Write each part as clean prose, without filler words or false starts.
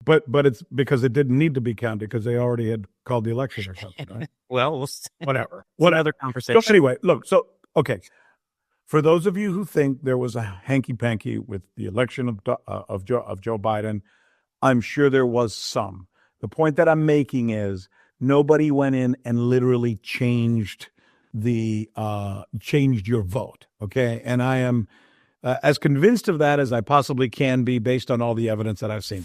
But it's because it didn't need to be counted because they already had called the election or something, right? Well, Whatever. another conversation. So anyway, look, okay. For those of you who think there was a hanky-panky with the election of Joe Biden, I'm sure there was some. The point that I'm making is nobody went in and literally changed your vote. Okay, and I am as convinced of that as I possibly can be based on all the evidence that I've seen.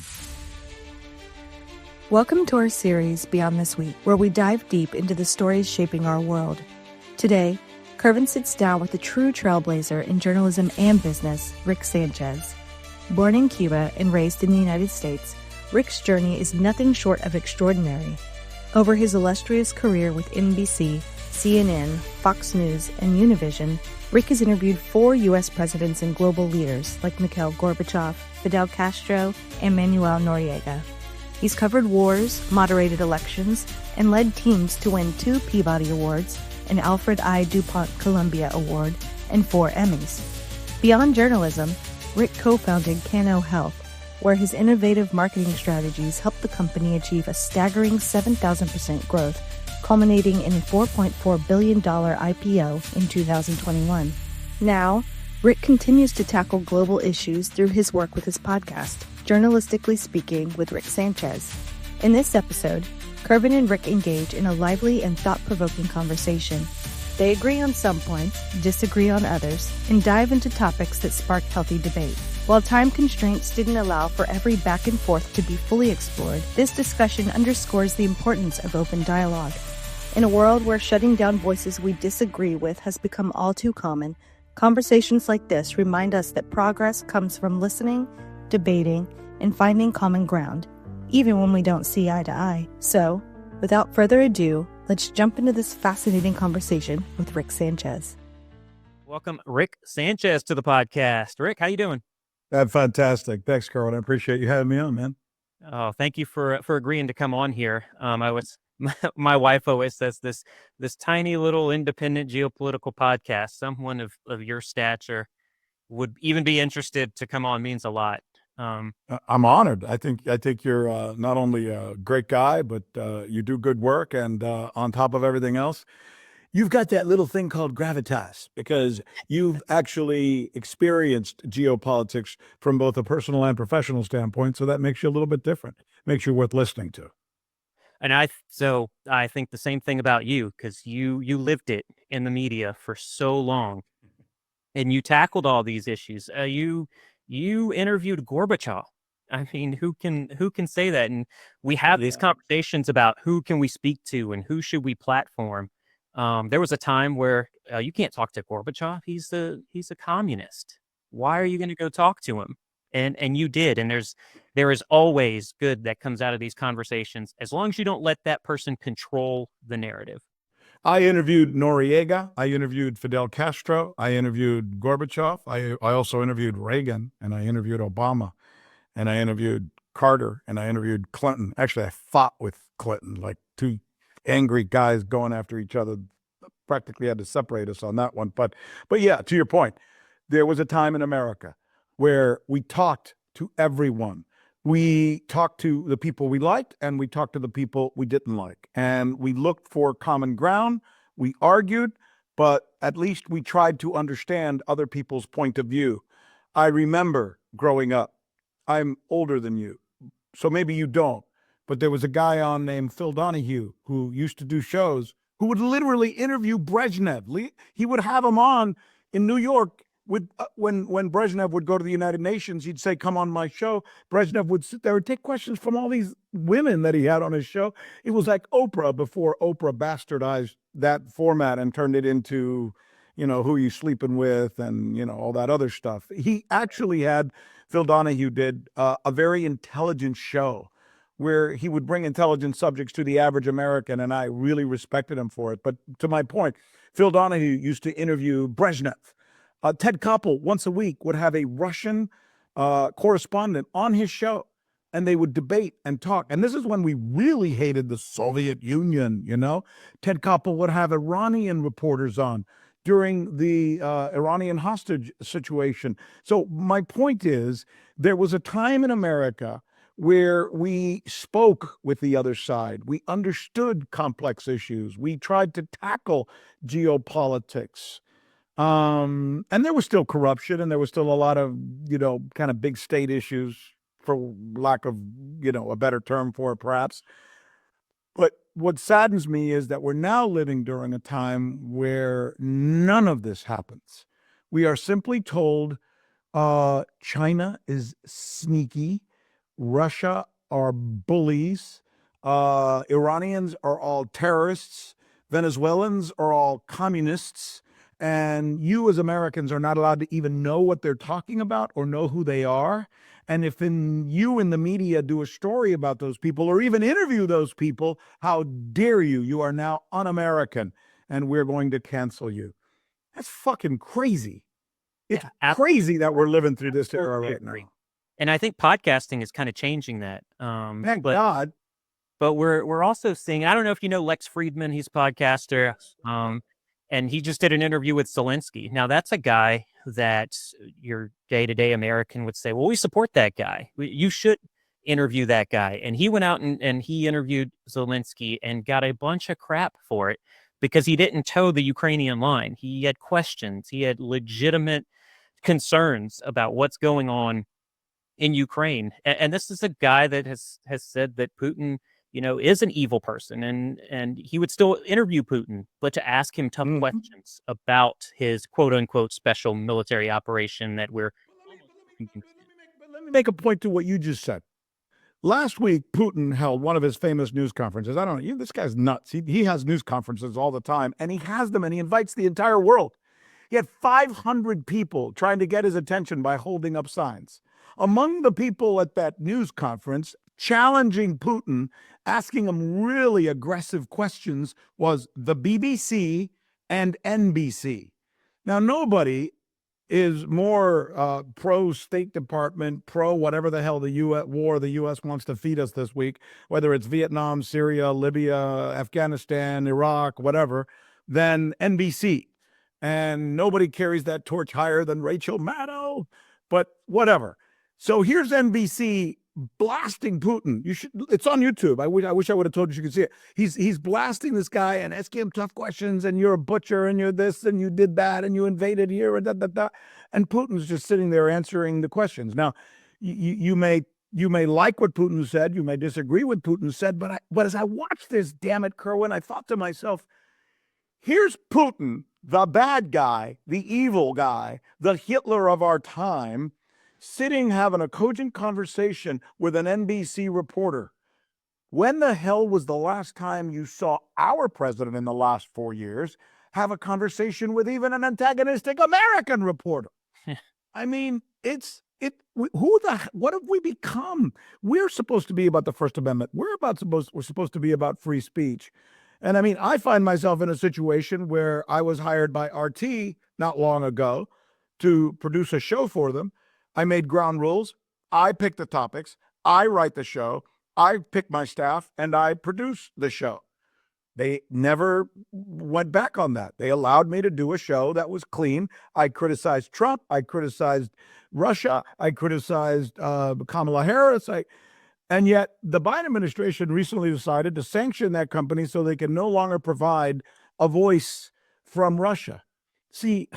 Welcome to our series Beyond This Week, where we dive deep into the stories shaping our world. Today, Kervin sits down with a true trailblazer in journalism and business, Rick Sanchez. Born in Cuba and raised in the United States, Rick's journey is nothing short of extraordinary. Over his illustrious career with NBC, CNN, Fox News, and Univision, Rick has interviewed 4 U.S. presidents and global leaders like Mikhail Gorbachev, Fidel Castro, and Manuel Noriega. He's covered wars, moderated elections, and led teams to win 2 Peabody Awards, an Alfred I. DuPont Columbia Award, and 4 Emmys. Beyond journalism, Rick co-founded Cano Health, where his innovative marketing strategies helped the company achieve a staggering 7,000% growth, culminating in a $4.4 billion IPO in 2021. Now, Rick continues to tackle global issues through his work with his podcast, Journalistically Speaking with Rick Sanchez. In this episode, Kervin and Rick engage in a lively and thought-provoking conversation. They agree on some points, disagree on others, and dive into topics that spark healthy debate. While time constraints didn't allow for every back and forth to be fully explored, this discussion underscores the importance of open dialogue. In a world where shutting down voices we disagree with has become all too common, conversations like this remind us that progress comes from listening, debating, and finding common ground, even when we don't see eye to eye. So, without further ado, let's jump into this fascinating conversation with Rick Sanchez. Welcome, Rick Sanchez, to the podcast. Rick, how you doing? Fantastic. Thanks, Carl. I appreciate you having me on, man. Oh, thank you for agreeing to come on here. My wife always says this tiny little independent geopolitical podcast, someone of your stature would even be interested to come on means a lot. I'm honored. I think you're not only a great guy, but you do good work. And on top of everything else, you've got that little thing called gravitas because you've actually experienced geopolitics from both a personal and professional standpoint. So that makes you a little bit different, makes you worth listening to. And I think the same thing about you, because you lived it in the media for so long, and you tackled all these issues. You interviewed Gorbachev. I mean, who can say that? And we have these conversations about who can we speak to and who should we platform. There was a time where you can't talk to Gorbachev. He's a communist. Why are you going to go talk to him? And you did. And there is always good that comes out of these conversations, as long as you don't let that person control the narrative. I interviewed Noriega. I interviewed Fidel Castro. I interviewed Gorbachev. I also interviewed Reagan, and I interviewed Obama, and I interviewed Carter, and I interviewed Clinton. Actually, I fought with Clinton, like 2 angry guys going after each other. Practically had to separate us on that one. But yeah, to your point, there was a time in America where we talked to everyone. We talked to the people we liked, and we talked to the people we didn't like. And we looked for common ground. We argued, but at least we tried to understand other people's point of view. I remember growing up. I'm older than you, so maybe you don't. But there was a guy on named Phil Donahue who used to do shows who would literally interview Brezhnev. He would have him on in New York. When Brezhnev would go to the United Nations, he'd say, "Come on my show." Brezhnev would sit there and take questions from all these women that he had on his show. It was like Oprah before Oprah bastardized that format and turned it into, who you sleeping with and, all that other stuff. He actually had, Phil Donahue did a very intelligent show where he would bring intelligent subjects to the average American, and I really respected him for it. But to my point, Phil Donahue used to interview Brezhnev. Ted Koppel, once a week, would have a Russian correspondent on his show, and they would debate and talk. And this is when we really hated the Soviet Union, Ted Koppel would have Iranian reporters on during the Iranian hostage situation. So my point is, there was a time in America where we spoke with the other side. We understood complex issues. We tried to tackle geopolitics. And there was still corruption, and there was still a lot of, kind of big state issues, for lack of, a better term for it, perhaps. But what saddens me is that we're now living during a time where none of this happens. We are simply told China is sneaky, Russia are bullies, Iranians are all terrorists, Venezuelans are all communists, and you as Americans are not allowed to even know what they're talking about or know who they are. And if you in the media do a story about those people or even interview those people, how dare you? You are now un-American, and we're going to cancel you. That's fucking crazy. It's crazy that we're living through this era right now. And I think podcasting is kind of changing that. Thank God. But we're also seeing, I don't know if you know Lex Friedman, he's a podcaster. And he just did an interview with Zelensky. Now that's a guy that your day-to-day American would say, well, we support that guy. You should interview that guy. And he went out and he interviewed Zelensky and got a bunch of crap for it because he didn't toe the Ukrainian line. He had questions. He had legitimate concerns about what's going on in Ukraine. And this is a guy that has said that Putin, is an evil person, and he would still interview Putin, but to ask him tough questions about his quote unquote special military operation that we're. Let me make a point to what you just said. Last week, Putin held one of his famous news conferences. I don't know, this guy's nuts. He has news conferences all the time, and he has them, and he invites the entire world. He had 500 people trying to get his attention by holding up signs. Among the people at that news conference challenging Putin, asking him really aggressive questions, was the BBC and NBC. Now, nobody is more pro State Department, pro whatever the hell the U.S. wants to feed us this week, whether it's Vietnam, Syria, Libya, Afghanistan, Iraq, whatever, than NBC. And nobody carries that torch higher than Rachel Maddow, but whatever. So here's NBC blasting Putin. It's on YouTube. I wish I would have told you could see it. He's blasting this guy and asking him tough questions, and you're a butcher, and you're this, and you did that, and you invaded here, and and Putin's just sitting there answering the questions. Now, you may like what Putin said, you may disagree with Putin said, but as I watched this, damn it, Kerwin, I thought to myself, here's Putin, the bad guy, the evil guy, the Hitler of our time, sitting having a cogent conversation with an NBC reporter. When the hell was the last time you saw our president in the last 4 years have a conversation with even an antagonistic American reporter? I mean, what have we become? We're supposed to be about the First Amendment. We're supposed to be about free speech. And I mean, I find myself in a situation where I was hired by RT not long ago to produce a show for them. I made ground rules. I pick the topics. I write the show. I pick my staff, and I produce the show. They never went back on that. They allowed me to do a show that was clean. I criticized Trump. I criticized Russia. I criticized Kamala Harris. And yet the Biden administration recently decided to sanction that company so they can no longer provide a voice from Russia. See,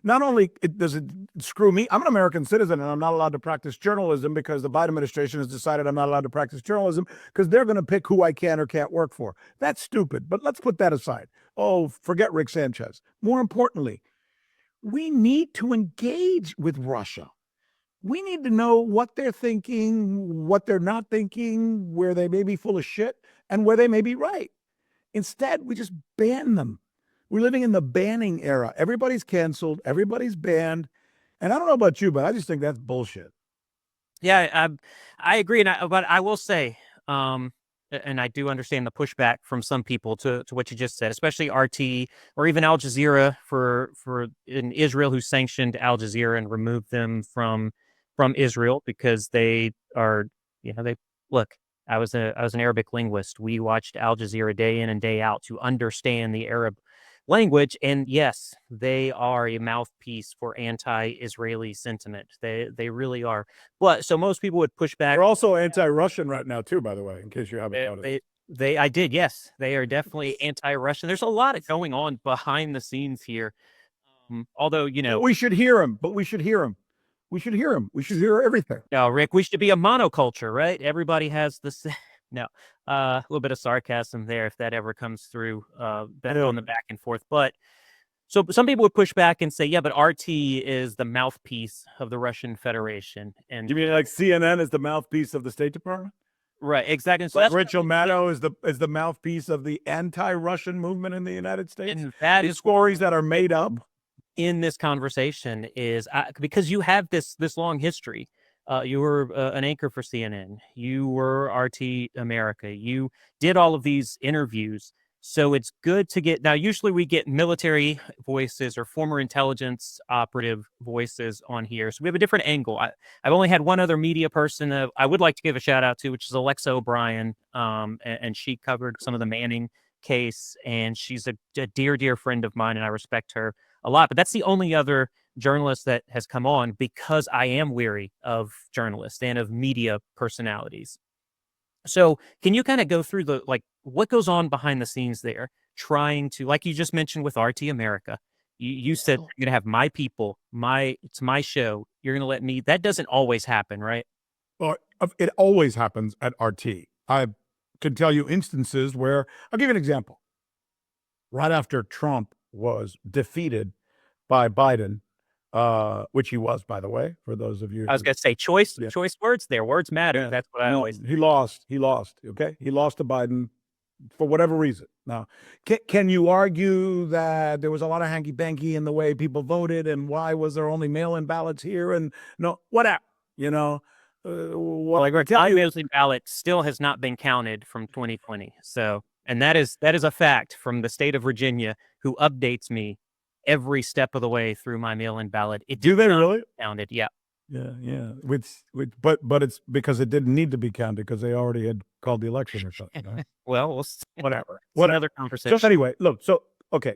not only does it screw me, I'm an American citizen and I'm not allowed to practice journalism because the Biden administration has decided I'm not allowed to practice journalism because they're going to pick who I can or can't work for. That's stupid, but let's put that aside. Oh, forget Rick Sanchez. More importantly, we need to engage with Russia. We need to know what they're thinking, what they're not thinking, where they may be full of shit, and where they may be right. Instead, we just ban them. We're living in the banning era. Everybody's canceled. Everybody's banned. And I don't know about you, but I just think that's bullshit. Yeah, I agree. But I will say, and I do understand the pushback from some people to what you just said, especially RT or even Al Jazeera for in Israel, who sanctioned Al Jazeera and removed them from Israel because they are, they look. I was an Arabic linguist. We watched Al Jazeera day in and day out to understand the Arab language. And yes, they are a mouthpiece for anti-Israeli sentiment. They really are. But so most people would push back. They're also anti-Russian right now too, by the way, in case you haven't noticed. I did, yes. They are definitely anti-Russian. There's a lot going on behind the scenes here. Although, But we should hear him. We should hear everything. no, Rick, we should be a monoculture, right? Everybody has this. No, a little bit of sarcasm there if that ever comes through. That on the back and forth, but so some people would push back and say, yeah, but RT is the mouthpiece of the Russian Federation, and You mean like CNN is the mouthpiece of the State Department? right, exactly. So Like Rachel Maddow is the mouthpiece of the anti-Russian movement in the United States. and that These is stories that are made up. in this conversation is because you have this long history. You were an anchor for CNN. You were RT America. You did all of these interviews. So it's good to get now. Usually we get military voices or former intelligence operative voices on here. So we have a different angle. I've only had one other media person I would like to give a shout out to, which is Alexa O'Brien. And she covered some of the Manning case, and she's a dear friend of mine, and I respect her a lot. But that's the only other journalist that has come on because I am weary of journalists and of media personalities. So can you kind of go through what goes on behind the scenes there, trying to, like you just mentioned with RT America, you said you're going to have my people, it's my show. You're going to let me, that doesn't always happen, right? Well, it always happens at RT. I can tell you instances where, I'll give you an example. Right after Trump was defeated by Biden, which he was, by the way, for those of you. I was going to say choice words there. Words matter. Yeah. That's what I always. He lost. Okay. He lost to Biden for whatever reason. Now, can you argue that there was a lot of hanky panky in the way people voted, and why was there only mail-in ballots here? And no, whatever, Well, my mail-in ballot still has not been counted from 2020. So, and that is a fact from the state of Virginia, who updates me every step of the way through my mail-in ballot. Do they really? Counted? Yeah. Yeah. But it's because it didn't need to be counted because they already had called the election or something. Right? Well, whatever. Another conversation. Just anyway, look. So okay,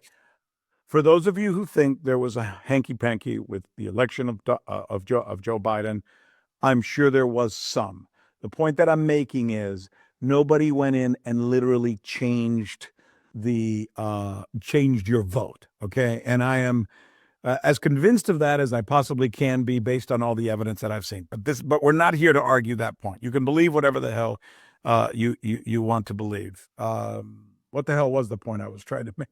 for those of you who think there was a hanky panky with the election of Joe Biden, I'm sure there was some. The point that I'm making is nobody went in and literally changed your vote. Okay, and I am as convinced of that as I possibly can be based on all the evidence that I've seen. But we're not here to argue that point. You can believe whatever the hell you want to believe. What the hell was the point I was trying to make?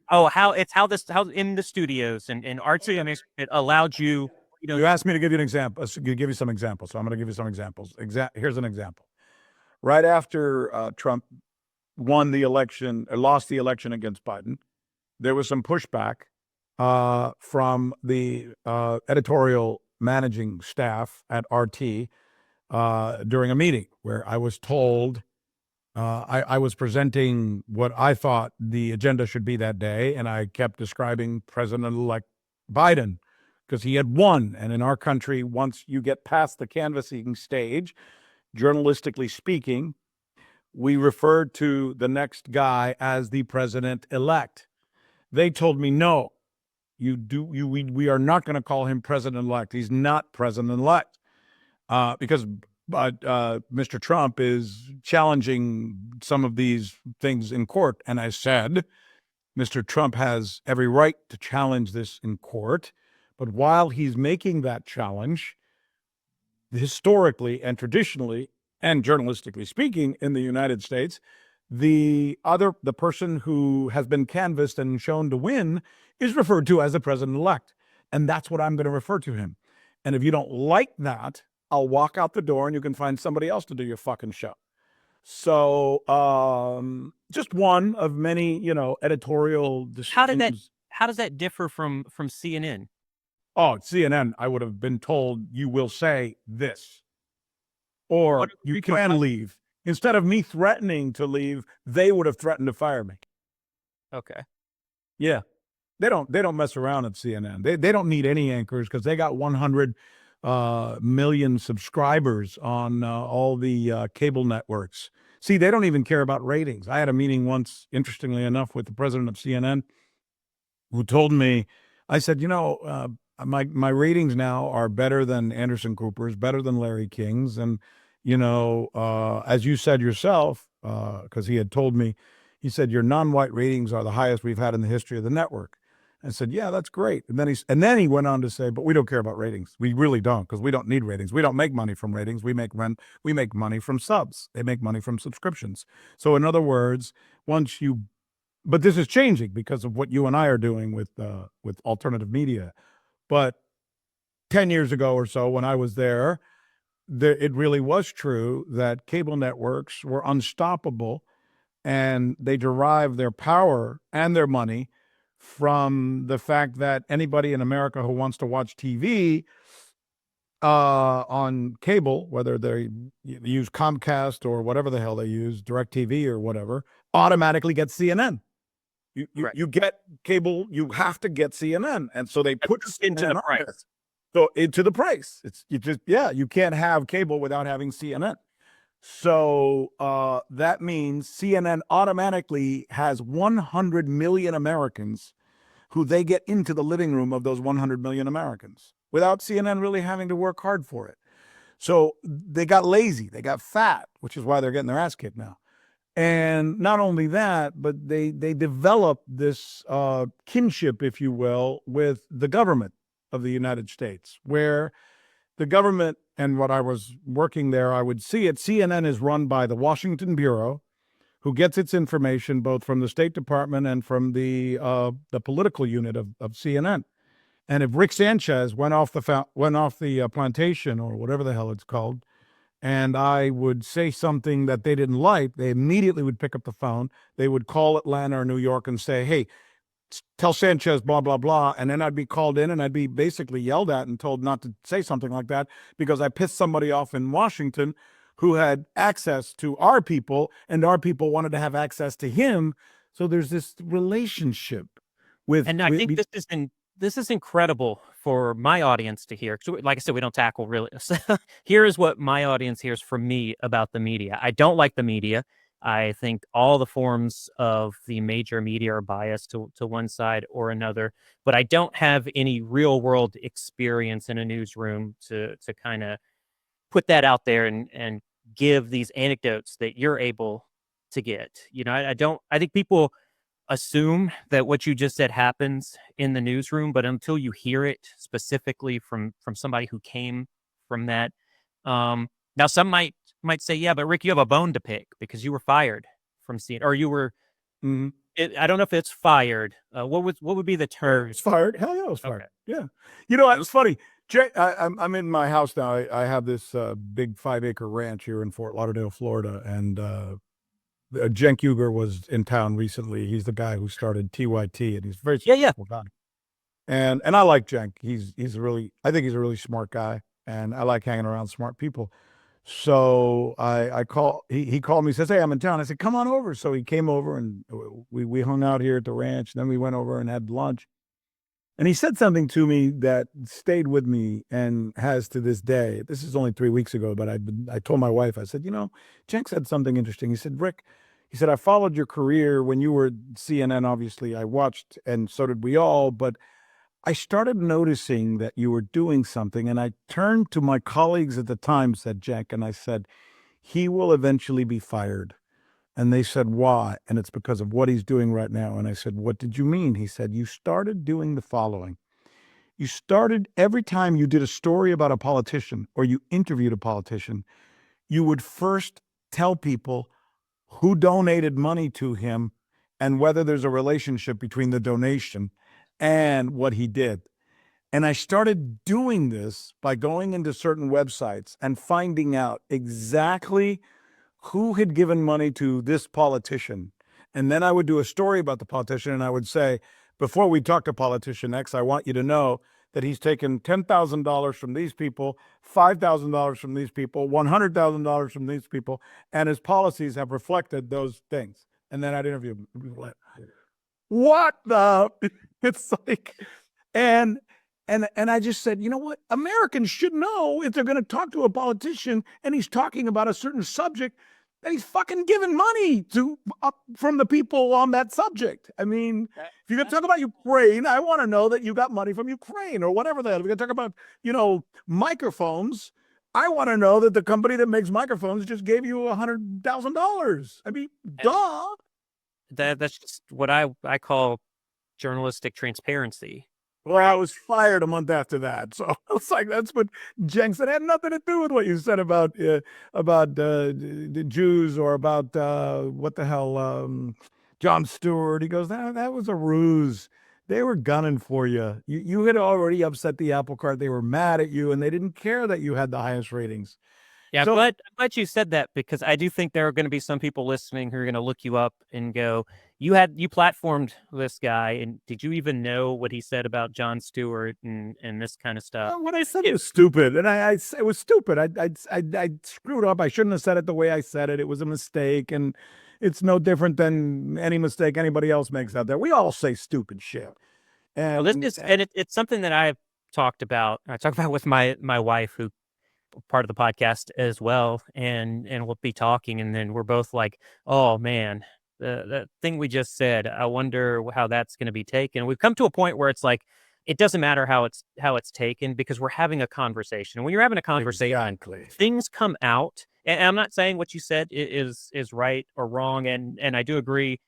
Oh, how in the studios and RT, it allowed you. You asked me to give you an example. Give you some examples. So I'm going to give you some examples. Here's an example. Right after Trump won the election, or lost the election against Biden, there was some pushback from the editorial managing staff at RT during a meeting where I was told I was presenting what I thought the agenda should be that day, and I kept describing President-elect Biden because he had won. And in our country, once you get past the canvassing stage, journalistically speaking, we referred to the next guy as the president-elect. They told me, no, we are not going to call him president-elect. He's not president-elect because Mr. Trump is challenging some of these things in court. And I said, Mr. Trump has every right to challenge this in court. But while he's making that challenge, historically and traditionally and journalistically speaking in the United States, the person who has been canvassed and shown to win is referred to as the president-elect. And that's what I'm going to refer to him. And if you don't like that, I'll walk out the door and you can find somebody else to do your fucking show. So just one of many, editorial decisions. How does that differ from CNN? Oh, CNN, I would have been told you will say this. Or you can leave. Instead of me threatening to leave, they would have threatened to fire me. Okay. Yeah. They don't mess around at CNN. They don't need any anchors because they got 100 million subscribers on all the cable networks. See, they don't even care about ratings. I had a meeting once, interestingly enough, with the president of CNN. who told me, I said, my ratings now are better than Anderson Cooper's, better than Larry King's. And, as you said yourself, because he had told me, he said, your non-white ratings are the highest we've had in the history of the network. I said, yeah, that's great. And then he went on to say, but we don't care about ratings. We really don't, because we don't need ratings. We don't make money from ratings. We make money from subs. They make money from subscriptions. So in other words, but this is changing because of what you and I are doing with alternative media. But 10 years ago or so, when I was there, it really was true that cable networks were unstoppable, and they derive their power and their money from the fact that anybody in America who wants to watch TV on cable, whether they use Comcast or whatever the hell they use, DirecTV or whatever, automatically gets CNN. You get cable, you have to get CNN, and so they put into the price. So into the price, you can't have cable without having CNN. So that means CNN automatically has 100 million Americans who they get into the living room of those 100 million Americans without CNN really having to work hard for it. So they got lazy, they got fat, which is why they're getting their ass kicked now. And not only that, but they developed this kinship, if you will, with the government of the United States, where the government, and what I was working there, I would see it. CNN is run by the Washington Bureau, who gets its information both from the State Department and from the political unit of CNN. And if Rick Sanchez went off the plantation or whatever the hell it's called, and I would say something that they didn't like, they immediately would pick up the phone. They would call Atlanta or New York and say, hey, tell Sanchez, blah, blah, blah. And then I'd be called in and I'd be basically yelled at and told not to say something like that because I pissed somebody off in Washington who had access to our people, and our people wanted to have access to him. So there's this relationship with... And I think this is incredible for my audience to hear. So, like I said, we don't tackle really. Here is what my audience hears from me about the media. I don't like the media. I think all the forms of the major media are biased to one side or another, but I don't have any real world experience in a newsroom to kind of put that out there and give these anecdotes that you're able to get. I think people assume that what you just said happens in the newsroom, but until you hear it specifically from somebody who came from that, now some might say, yeah, but Rick, you have a bone to pick because you were fired from CNN, or you were. I don't know if it's fired. What would be the term? It's fired. Hell yeah, it was fired. Okay. Yeah, it's funny. Jay, I'm in my house now. I have this big 5-acre ranch here in Fort Lauderdale, Florida, and Cenk Uygur was in town recently. He's the guy who started TYT, and he's a very successful guy. And I like Cenk. I think he's a really smart guy, and I like hanging around smart people. So he called me, says, hey, I'm in town. I said, come on over. So he came over, and we hung out here at the ranch. Then we went over and had lunch. And he said something to me that stayed with me and has to this day. This is only 3 weeks ago, but I told my wife, I said, Cenk said something interesting. He said, Rick, I followed your career when you were at CNN, obviously. I watched, and so did we all, but I started noticing that you were doing something, and I turned to my colleagues at the time, said Cenk, and I said, he will eventually be fired. And they said, why? And it's because of what he's doing right now. And I said, what did you mean? He said, you started doing the following. You started, every time you did a story about a politician or you interviewed a politician, you would first tell people who donated money to him and whether there's a relationship between the donation and what he did. And I started doing this by going into certain websites and finding out exactly who had given money to this politician. And then I would do a story about the politician, and I would say, before we talk to politician X, I want you to know that he's taken $10,000 from these people, $5,000 from these people, $100,000 from these people, and his policies have reflected those things. And then I'd interview people. What the? It's like, and I just said, you know what? Americans should know if they're going to talk to a politician and he's talking about a certain subject, that he's fucking giving money to from the people on that subject. I mean, if you're going to talk about Ukraine, I want to know that you got money from Ukraine or whatever the hell. If you're going to talk about, microphones, I want to know that the company that makes microphones just gave you $100,000. I mean, duh. That's just what I call journalistic transparency. Well, I was fired a month after that. So it's like, that's what Jenks said. It had nothing to do with what you said about the Jews or about what the hell, Jon Stewart. He goes, that was a ruse. They were gunning for you. You had already upset the apple cart. They were mad at you, and they didn't care that you had the highest ratings. Yeah, So- but I'm glad you said that, because I do think there are going to be some people listening who are going to look you up and go, you platformed this guy, and did you even know what he said about Jon Stewart and this kind of stuff? What I said was stupid, and it was stupid. I screwed up. I shouldn't have said it the way I said it. It was a mistake, and it's no different than any mistake anybody else makes out there. We all say stupid shit. And Well, it's something that I've talked about. I talk about with my wife, who part of the podcast as well, and we'll be talking, and then we're both like, oh man, the thing we just said, I wonder how that's going to be taken. We've come to a point where it's like, it doesn't matter how it's taken, because we're having a conversation. And when you're having a conversation, Exactly. things come out, and I'm not saying what you said is right or wrong, and I do agree.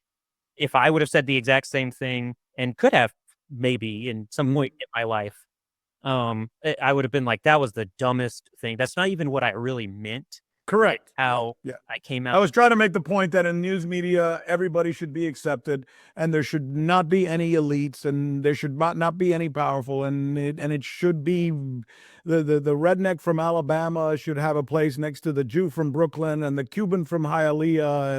If I would have said the exact same thing, and could have maybe in some point in my life, I would have been like, that was the dumbest thing. That's not even what I really meant. Correct. How Yeah. I came out. I was trying to make the point that in news media, everybody should be accepted, and there should not be any elites, and there should not be any powerful, and it should be the redneck from Alabama should have a place next to the Jew from Brooklyn, and the Cuban from Hialeah,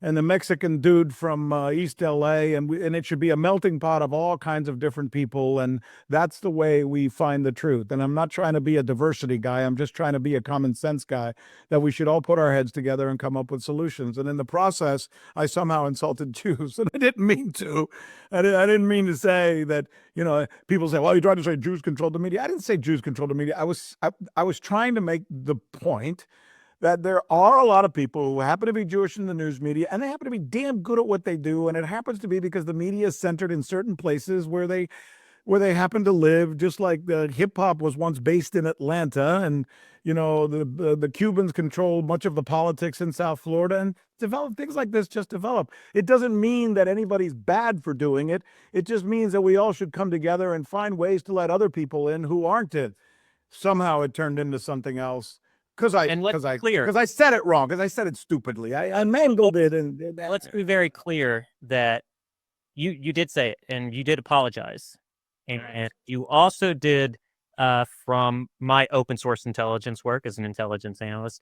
and the Mexican dude from East LA, and it should be a melting pot of all kinds of different people, and that's the way we find the truth. And I'm not trying to be a diversity guy. I'm just trying to be a common sense guy, that we should all put our heads together and come up with solutions. And in the process, I somehow insulted Jews, and I didn't mean to. I didn't mean to say that, people say, well, you tried to say Jews control the media. I didn't say Jews control the media. I was trying to make the point that there are a lot of people who happen to be Jewish in the news media, and they happen to be damn good at what they do. And it happens to be because the media is centered in certain places where they happen to live, just like the hip hop was once based in Atlanta, and the Cubans control much of the politics in South Florida, and things like this just develop. It doesn't mean that anybody's bad for doing it. It just means that we all should come together and find ways to let other people in who aren't it. Somehow it turned into something else. Because I said it wrong, because I said it stupidly. I mangled it. And let's be very clear that you did say it, and you did apologize. And you also did, from my open source intelligence work as an intelligence analyst,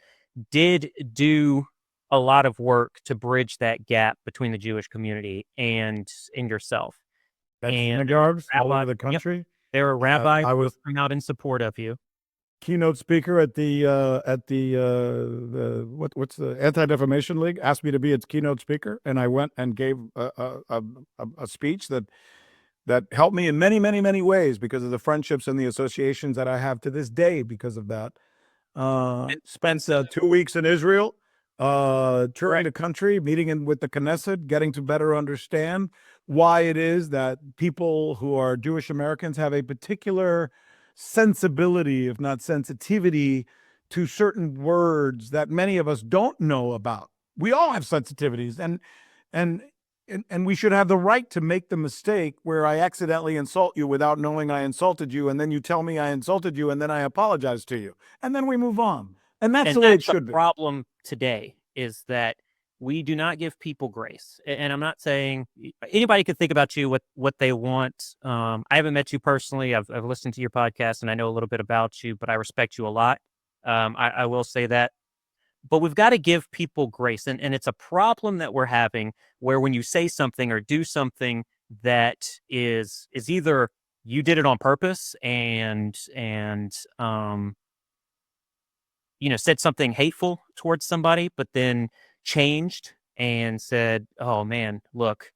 did do a lot of work to bridge that gap between the Jewish community and yourself. That's and synagogues all over the country. Yep, there were rabbis I was coming out in support of you. Keynote speaker at the what's the Anti-Defamation League, asked me to be its keynote speaker, and I went and gave a speech that helped me in many, many, many ways, because of the friendships and the associations that I have to this day because of that. Spent 2 weeks in Israel, touring the country, meeting with the Knesset, getting to better understand why it is that people who are Jewish Americans have a particular sensibility, if not sensitivity, to certain words that many of us don't know about. We all have sensitivities, and we should have the right to make the mistake where I accidentally insult you without knowing I insulted you, and then you tell me I insulted you, and then I apologize to you, and then we move on. And that's the way it should be. The problem today is that we do not give people grace. And I'm not saying anybody could think about you what they want. I haven't met you personally. I've listened to your podcast, and I know a little bit about you, but I respect you a lot. I will say that. But we've got to give people grace. And it's a problem that we're having, where when you say something or do something that is either you did it on purpose and said something hateful towards somebody, but then changed and said, oh man, look,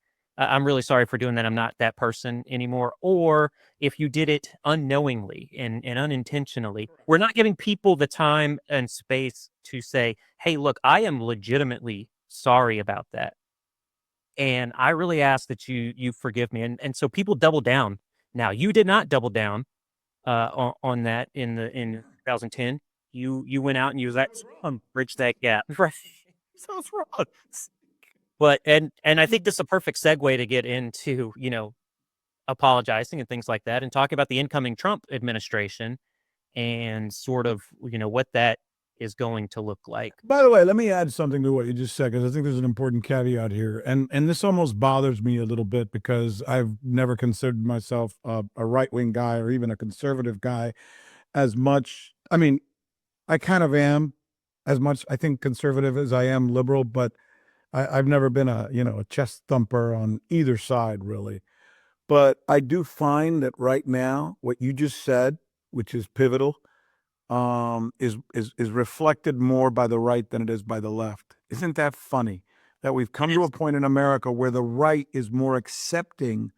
I'm really sorry for doing that. I'm not that person anymore. Or if you did it unknowingly and unintentionally, we're not giving people the time and space to say, hey, look, I am legitimately sorry about that. And I really ask that you forgive me. And so people double down. Now, you did not double down on that in 2010. You went out and you was like, bridge that gap. Right. Sounds wrong. But and I think this is a perfect segue to get into, apologizing and things like that and talking about the incoming Trump administration and sort of, what that is going to look like. By the way, let me add something to what you just said, because I think there's an important caveat here, and this almost bothers me a little bit because I've never considered myself a right wing guy or even a conservative guy as much. I mean, I kind of am as much, I think, conservative as I am liberal, but I've never been a chest thumper on either side, really. But I do find that right now, what you just said, which is pivotal, is reflected more by the right than it is by the left. Isn't that funny? That we've come to a point in America where the right is more accepting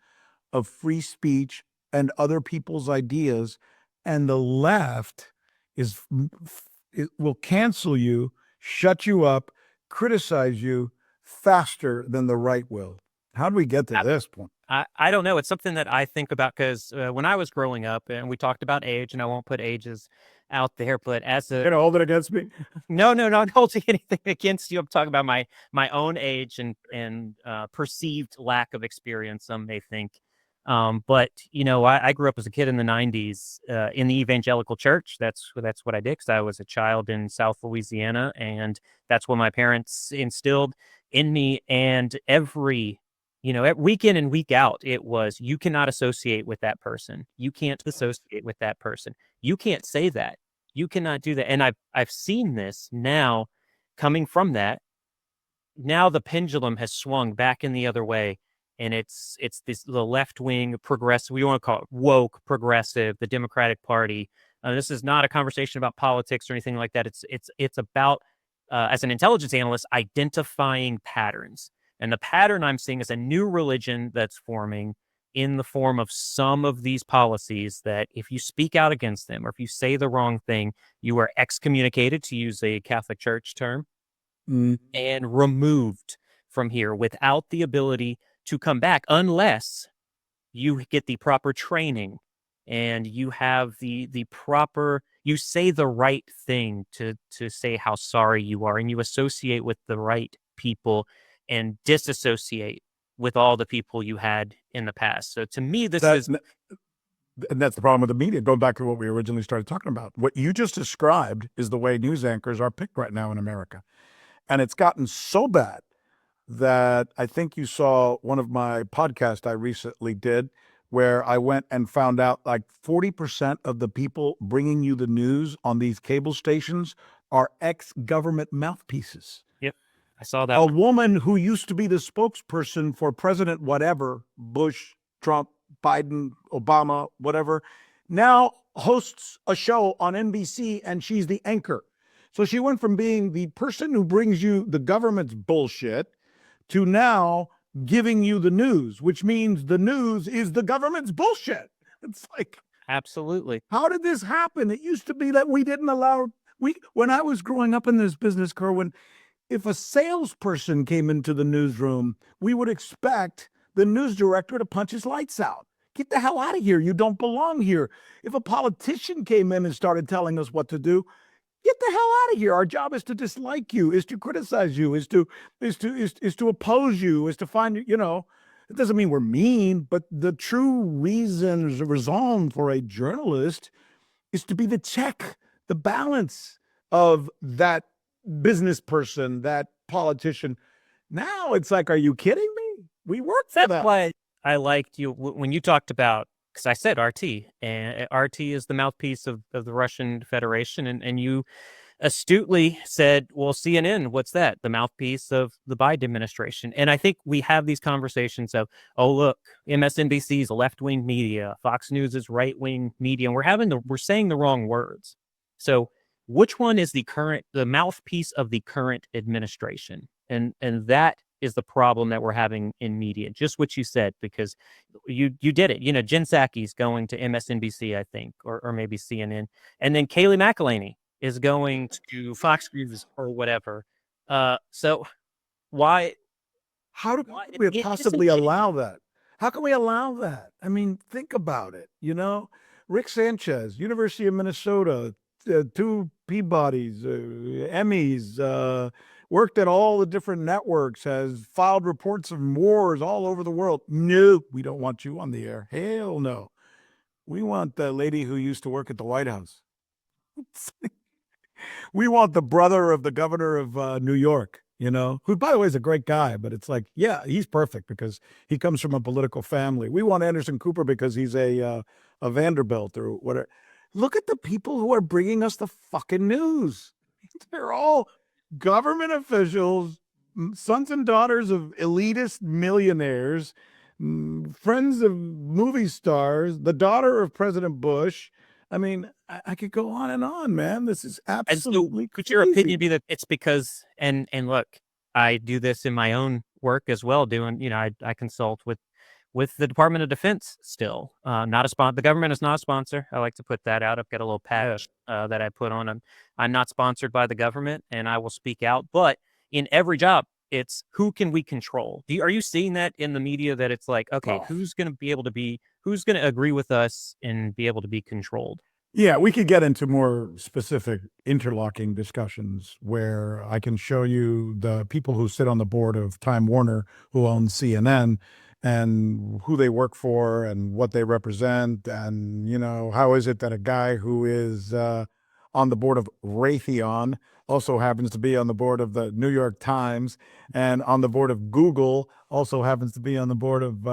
of free speech and other people's ideas, and the left it will cancel you, shut you up, criticize you faster than the right will. How do we get to this point? I don't know. It's something that I think about because when I was growing up, and we talked about age, and I won't put ages out there, but as You're a gonna hold it against me? no, not holding anything against you. I'm talking about my own age and perceived lack of experience. Some may think, but I grew up as a kid in the '90s in the evangelical church. That's what I did because I was a child in South Louisiana, and that's what my parents instilled in me. And week in and week out, it was, you cannot associate with that person. You can't associate with that person. You can't say that. You cannot do that. And I've seen this now coming from that. Now the pendulum has swung back in the other way. And it's the left wing progressive, we want to call it woke progressive, the Democratic Party. This is not a conversation about politics or anything like that. It's about, as an intelligence analyst, identifying patterns. And the pattern I'm seeing is a new religion that's forming in the form of some of these policies that if you speak out against them or if you say the wrong thing, you are excommunicated, to use a Catholic Church term, and removed from here without the ability to come back unless you get the proper training and you have the proper, you say the right thing to say how sorry you are, and you associate with the right people and disassociate with all the people you had in the past. So to me, And that's the problem with the media. Going back to what we originally started talking about, what you just described is the way news anchors are picked right now in America. And it's gotten so bad that I think you saw one of my podcasts I recently did where I went and found out like 40% of the people bringing you the news on these cable stations are ex-government mouthpieces. Yep, I saw that. A woman who used to be the spokesperson for President whatever, Bush, Trump, Biden, Obama, whatever, now hosts a show on NBC and she's the anchor. So she went from being the person who brings you the government's bullshit to now giving you the news, which means the news is the government's bullshit. It's like, Absolutely. how did this happen? It used to be that we didn't allow, when I was growing up in this business, Kerwin, if a salesperson came into the newsroom, we would expect the news director to punch his lights out. Get the hell out of here. You don't belong here. If a politician came in and started telling us what to do, get the hell out of here. Our job is to dislike you, is to criticize you, is to oppose you, is to find, it doesn't mean we're mean, but the true raison for a journalist is to be the check, the balance of that business person, that politician. Now it's like, are you kidding me? We work for That's that. why I liked you when you talked about, because I said RT, and RT is the mouthpiece of the Russian Federation, and you astutely said, well, CNN, what's that? The mouthpiece of the Biden administration. And I think we have these conversations of, oh, look, MSNBC is left-wing media, Fox News is right-wing media, and we're saying the wrong words. So which one is the mouthpiece of the current administration? And that is the problem that we're having in media. Just what you said, because you did it. Jen Psaki's going to MSNBC, I think, or maybe CNN, and then Kayleigh McElhaney is going to Fox News or whatever. So why? How do Why we it possibly isn't- allow that? How can we allow that? I mean, think about it. Rick Sanchez, University of Minnesota, 2 Peabodys, Emmys, worked at all the different networks, has filed reports of wars all over the world. No, we don't want you on the air. Hell no. We want the lady who used to work at the White House. We want the brother of the governor of New York, who, by the way, is a great guy. But it's like, yeah, he's perfect because he comes from a political family. We want Anderson Cooper because he's a Vanderbilt or whatever. Look at the people who are bringing us the fucking news. They're all government officials, sons and daughters of elitist millionaires, friends of movie stars, the daughter of President Bush. I mean, I could go on, man. This is And so, absolutely could your crazy. opinion be that it's because, and look, I do this in my own work as well. I consult with the Department of Defense still. Not a sponsor. The government is not a sponsor. I like to put that out. I've got a little patch that I put on. I'm not sponsored by the government, and I will speak out. But in every job, it's who can we control? Are you seeing that in the media, that it's like, okay, Oh. who's going to agree with us and be able to be controlled? Yeah, we could get into more specific interlocking discussions where I can show you the people who sit on the board of Time Warner, who owns CNN, and who they work for and what they represent. And, how is it that a guy who is on the board of Raytheon also happens to be on the board of the New York Times, and on the board of Google also happens to be on the board of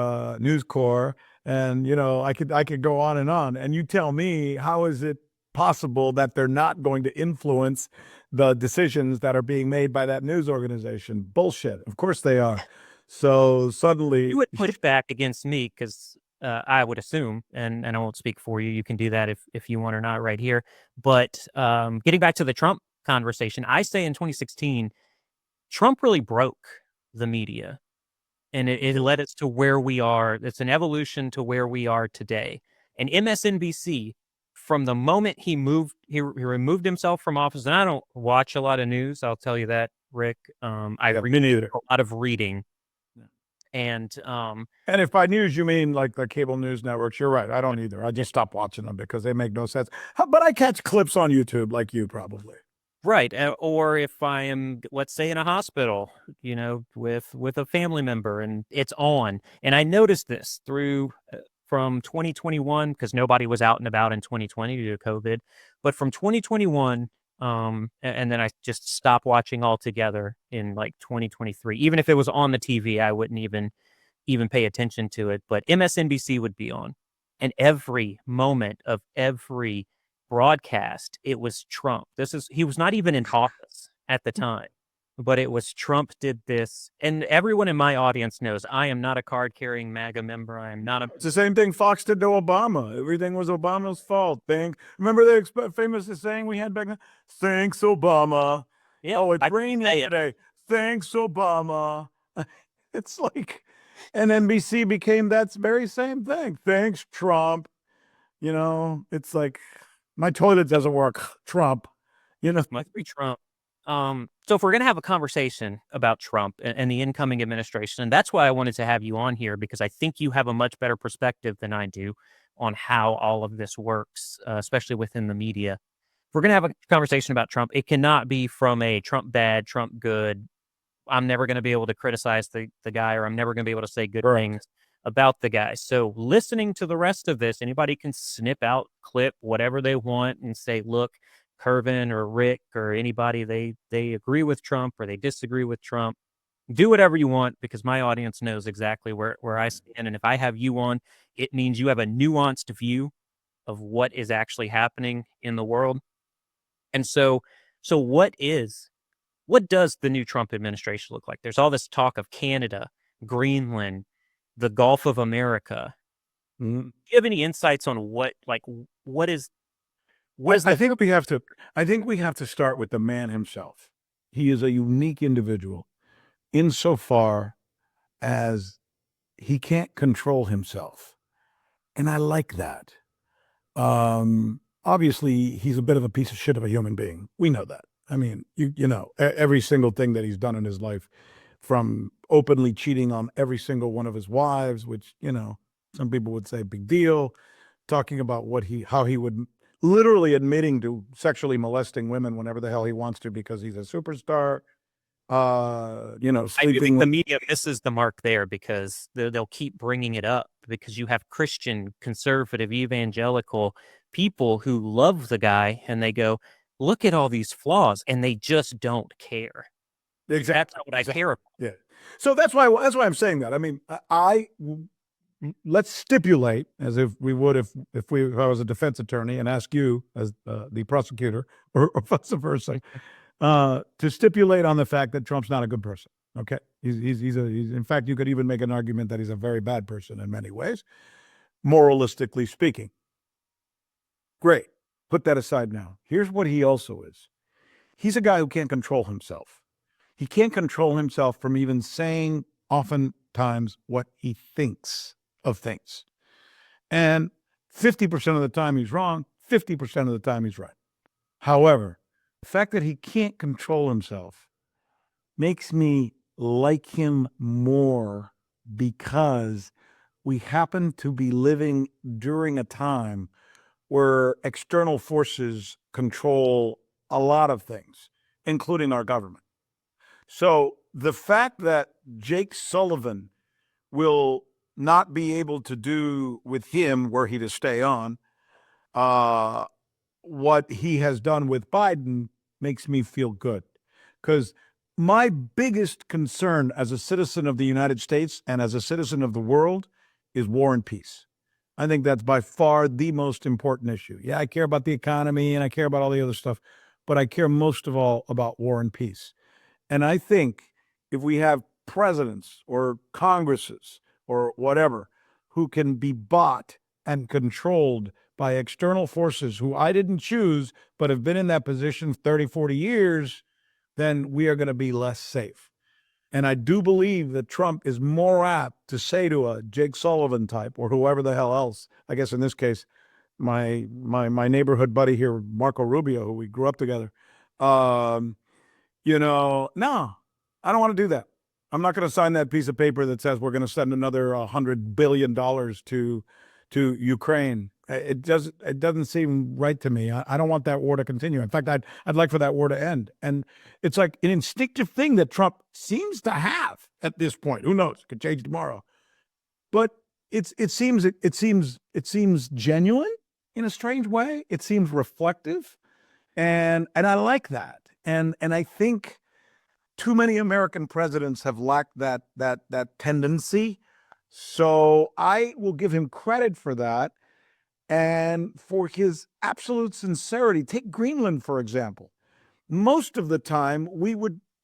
News Corp. And I could go on, and you tell me, how is it possible that they're not going to influence the decisions that are being made by that news organization? Bullshit. Of course they are. So suddenly You would push back against me because I would assume, and I won't speak for you. You can do that if you want or not right here. But getting back to the Trump conversation, I say in 2016, Trump really broke the media, and it led us to where we are. It's an evolution to where we are today. And MSNBC, from the moment he removed himself from office, and I don't watch a lot of news, I'll tell you that, Rick. I read me neither. a lot of reading. And if by news you mean like the cable news networks, you're right. I don't either. I just stopped watching them because they make no sense. But I catch clips on YouTube like you probably. right, or if I am, let's say, in a hospital, with a family member, and it's on, and I noticed this through from 2021, because nobody was out and about in 2020 due to COVID, but from 2021. And then I just stopped watching altogether in like 2023. Even if it was on the TV, I wouldn't even pay attention to it. But MSNBC would be on, and every moment of every broadcast, it was Trump. He was not even in office at the time, but it was Trump did this. And everyone in my audience knows I am not a card-carrying MAGA member. I am not a... It's the same thing Fox did to Obama. Everything was Obama's fault. Remember the famous saying we had back then? Thanks, Obama. Yeah, Oh, it's I raining say it. today. Thanks, Obama. It's like, and NBC became that very same thing. Thanks, Trump. It's like, my toilet doesn't work. Trump. Must be Trump. So if we're going to have a conversation about Trump and the incoming administration, and that's why I wanted to have you on here, because I think you have a much better perspective than I do on how all of this works, especially within the media. If we're going to have a conversation about Trump, it cannot be from a Trump bad, Trump good. I'm never going to be able to criticize the guy, or I'm never going to be able to say good things about the guy. So listening to the rest of this, anybody can snip out, clip whatever they want and say, look, Curvin or Rick or anybody, they agree with Trump or they disagree with Trump. Do whatever you want, because my audience knows exactly where I stand. And if I have you on, it means you have a nuanced view of what is actually happening in the world. And so what does the new Trump administration look like? There's all this talk of Canada, Greenland, the Gulf of America. Mm-hmm. Do you have any insights on what is I think we have to start with the man himself. He is a unique individual. insofar as he can't control himself. And I like that. Obviously, he's a bit of a piece of shit of a human being. We know that. I mean, you know, every single thing that he's done in his life, from openly cheating on every single one of his wives, which, you know, some people would say big deal, talking about how he would literally admitting to sexually molesting women whenever the hell he wants to because he's a superstar. You know, I do sleeping think the with, media misses the mark there because they'll keep bringing it up because you have Christian, conservative, evangelical people who love the guy and they go, look at all these flaws, and they just don't care. That's not what I care about. Yeah. So that's why I'm saying that. I mean, let's stipulate, as if we would if I was a defense attorney and ask you as the prosecutor or vice versa, to stipulate on the fact that Trump's not a good person. Okay, he's in fact, you could even make an argument that he's a very bad person in many ways, moralistically speaking. Great. Put that aside now. Here's what he also is. He's a guy who can't control himself. He can't control himself from even saying oftentimes what he thinks of things. And 50% of the time he's wrong, 50% of the time he's right. However, the fact that he can't control himself makes me like him more because we happen to be living during a time where external forces control a lot of things, including our government. So the fact that Jake Sullivan will not be able to do with him, were he to stay on, what he has done with Biden makes me feel good. Because my biggest concern as a citizen of the United States and as a citizen of the world is war and peace. I think that's by far the most important issue. Yeah, I care about the economy and I care about all the other stuff, but I care most of all about war and peace. And I think if we have presidents or Congresses or whatever who can be bought and controlled by external forces who I didn't choose, but have been in that position 30, 40 years, then we are going to be less safe. And I do believe that Trump is more apt to say to a Jake Sullivan type or whoever the hell else, I guess in this case, my neighborhood buddy here, Marco Rubio, who we grew up together, you know, no, I don't want to do that. I'm not going to sign that piece of paper that says we're going to send another $100 billion to Ukraine. It doesn't seem right to me. I don't want that war to continue. In fact, I'd like for that war to end. And it's like an instinctive thing that Trump seems to have at this point. Who knows? It could change tomorrow. But it seems genuine in a strange way. It seems reflective, and I like that. And I think too many American presidents have lacked that tendency. So I will give him credit for that and for his absolute sincerity. Take Greenland, for example. Most of the time,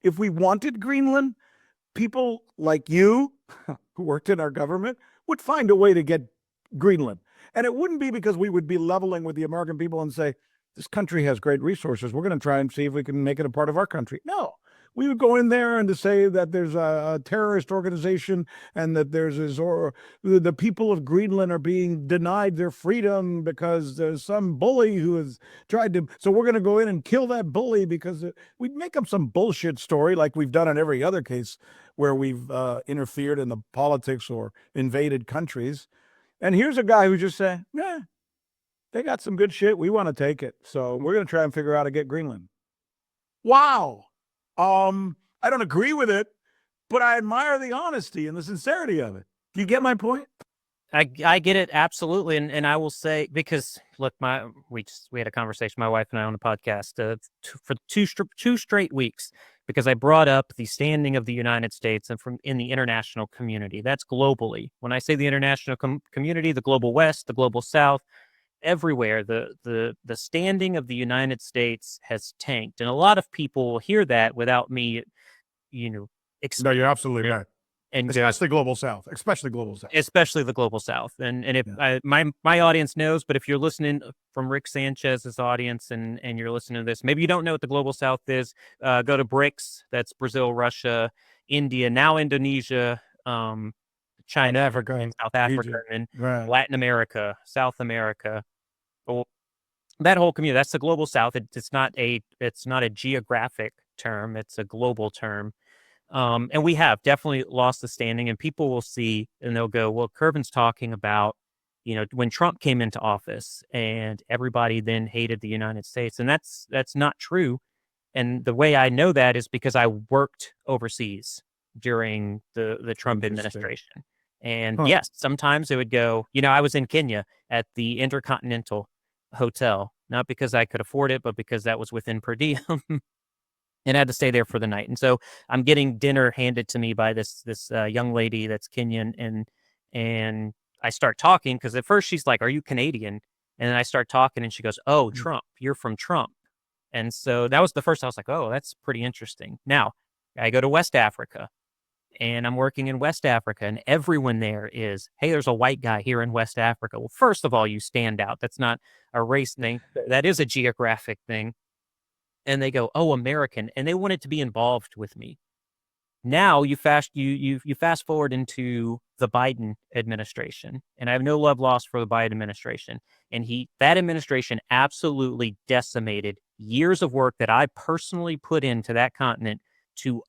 if we wanted Greenland, people like you, who worked in our government, would find a way to get Greenland. And it wouldn't be because we would be leveling with the American people and say, this country has great resources. We're going to try and see if we can make it a part of our country. No, we would go in there and to say that there's a terrorist organization and that the people of Greenland are being denied their freedom because there's some bully who has tried to. So we're going to go in and kill that bully because we'd make up some bullshit story like we've done in every other case where we've interfered in the politics or invaded countries. And here's a guy who just said, yeah, they got some good shit. We want to take it. So we're going to try and figure out how to get Greenland. Wow. I don't agree with it, but I admire the honesty and the sincerity of it. Do you get my point? I get it absolutely, and I will say, because look, we had a conversation, my wife and I, on the podcast for two straight weeks, because I brought up the standing of the United States and in the international community. That's globally. When I say the international community, the global West, the global South, everywhere, the standing of the United States has tanked, and a lot of people hear that without me, No, you're absolutely right. and especially global South, especially global South. especially the global South. And if my audience knows, but if you're listening from Rick Sanchez's audience and you're listening to this, maybe you don't know what the global South is. Go to BRICS. That's Brazil, Russia, India, now Indonesia, China, Africa, and South Africa, Egypt. and Right. Latin America, South America. Well, that whole community, that's the global South. It's not a geographic term. It's a global term. And we have definitely lost the standing, and people will see and they'll go, well, Kervin's talking about, when Trump came into office and everybody then hated the United States. And that's not true. And the way I know that is because I worked overseas during the Trump administration. And yes, sometimes it would go, I was in Kenya at the Intercontinental Hotel, not because I could afford it, but because that was within per diem. And I had to stay there for the night. And so I'm getting dinner handed to me by this young lady that's Kenyan, and I start talking because at first she's like, "Are you Canadian?" And then I start talking, and she goes, "Oh, Trump, you're from Trump." And so that was the first. I was like, "Oh, that's pretty interesting." Now I go to West Africa, and I'm working in West Africa, and everyone there is, "Hey, there's a white guy here in West Africa." Well, first of all, you stand out. That's not a race thing. That is a geographic thing. And they go, "Oh, American," and they wanted to be involved with me. Now you fast forward into the Biden administration, and I have no love lost for the Biden administration. And that administration absolutely decimated years of work that I personally put into that continent to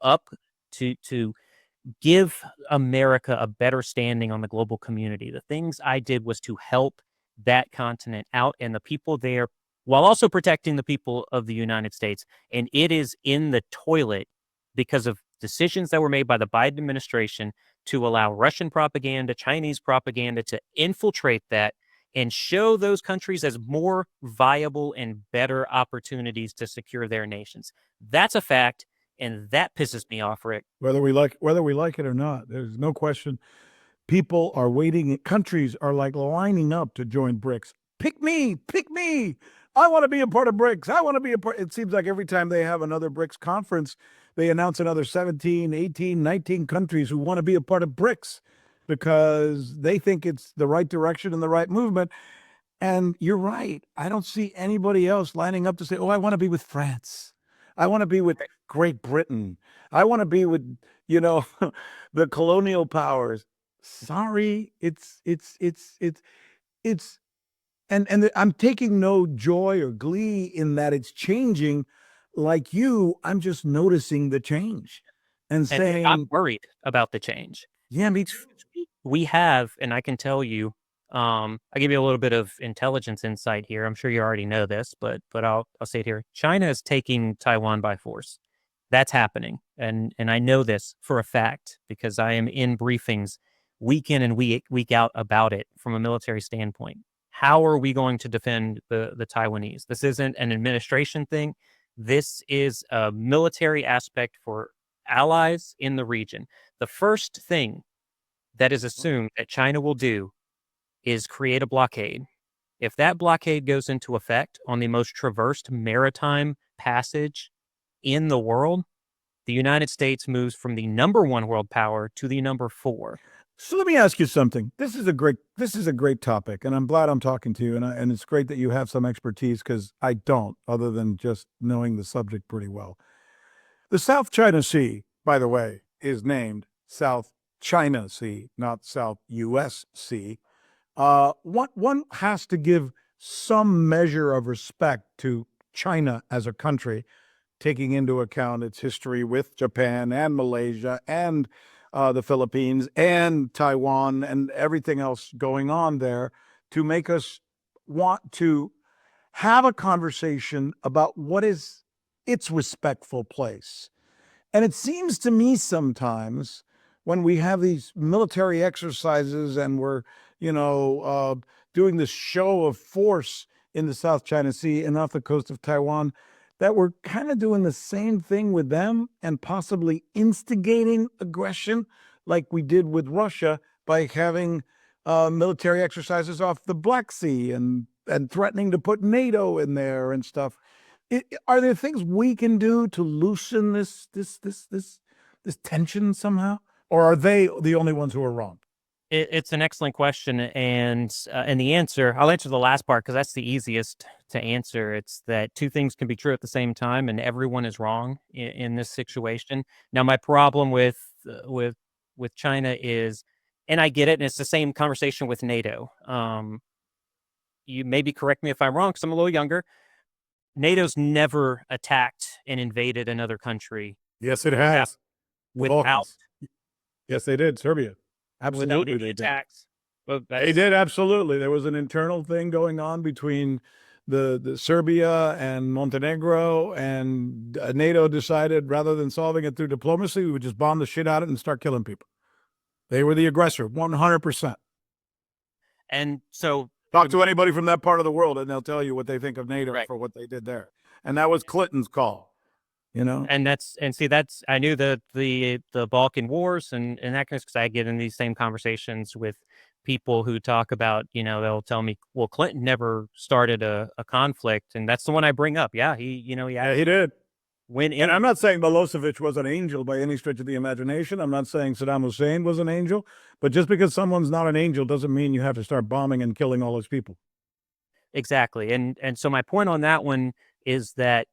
give America a better standing on the global community. The things I did was to help that continent out and the people there, while also protecting the people of the United States. And it is in the toilet because of decisions that were made by the Biden administration to allow Russian propaganda, Chinese propaganda to infiltrate that and show those countries as more viable and better opportunities to secure their nations. That's a fact, and that pisses me off, Rick. Whether we like it or not, there's no question. People are waiting. Countries are like lining up to join BRICS. Pick me, pick me. I want to be a part of BRICS. I want to be a part. It seems like every time they have another BRICS conference, they announce another 17, 18, 19 countries who want to be a part of BRICS because they think it's the right direction and the right movement. And you're right. I don't see anybody else lining up to say, "Oh, I want to be with France. I want to be with Great Britain. I want to be with, the colonial powers." Sorry, and I'm taking no joy or glee in that it's changing. Like you, I'm just noticing the change and And saying, I'm worried about the change. "Yeah, me too." We have, and I can tell you, I give you a little bit of intelligence insight here. I'm sure you already know this, but I'll say it here. China is taking Taiwan by force. That's happening, and I know this for a fact because I am in briefings week in and week out about it from a military standpoint. How are we going to defend the Taiwanese? This isn't an administration thing. This is a military aspect for allies in the region. The first thing that is assumed that China will do is create a blockade. If that blockade goes into effect on the most traversed maritime passage in the world, the United States moves from the number one world power to the number 4. So let me ask you something. This is a great topic, and I'm glad I'm talking to you. And it's great that you have some expertise because I don't, other than just knowing the subject pretty well. The South China Sea, by the way, is named South China Sea, not South U.S. Sea. One has to give some measure of respect to China as a country, taking into account its history with Japan and Malaysia and the Philippines and Taiwan and everything else going on there, to make us want to have a conversation about what is its respectful place. And it seems to me sometimes when we have these military exercises and we're, doing this show of force in the South China Sea and off the coast of Taiwan, that we're kind of doing the same thing with them and possibly instigating aggression like we did with Russia by having military exercises off the Black Sea and threatening to put NATO in there and stuff. Are there things we can do to loosen this tension somehow? or are they the only ones who are wrong? It's an excellent question, and the answer, I'll answer the last part because that's the easiest to answer. It's that two things can be true at the same time, and everyone is wrong in this situation. Now, my problem with China is, and I get it, and it's the same conversation with NATO. You maybe correct me if I'm wrong because I'm a little younger. NATO's never attacked and invaded another country Yes, it has. The without Balkans. Yes, they did. Serbia. without Absolutely, any they did. attacks. Well, They did, absolutely. There was an internal thing going on between the Serbia and Montenegro, and NATO decided rather than solving it through diplomacy, we would just bomb the shit out of it and start killing people. They were the aggressor, 100%. And so, Talk to anybody from that part of the world, and they'll tell you what they think of NATO right. for what they did there. And that was Clinton's call, you know? And that's I knew the Balkan Wars and that because I get in these same conversations with people who talk about, they'll tell me, well, Clinton never started a conflict, and that's the one I bring up. Yeah, he Yeah, he did. went in. And I'm not saying Milosevic was an angel by any stretch of the imagination. I'm not saying Saddam Hussein was an angel, but just because someone's not an angel doesn't mean you have to start bombing and killing all those people. Exactly. And so my point on that one is that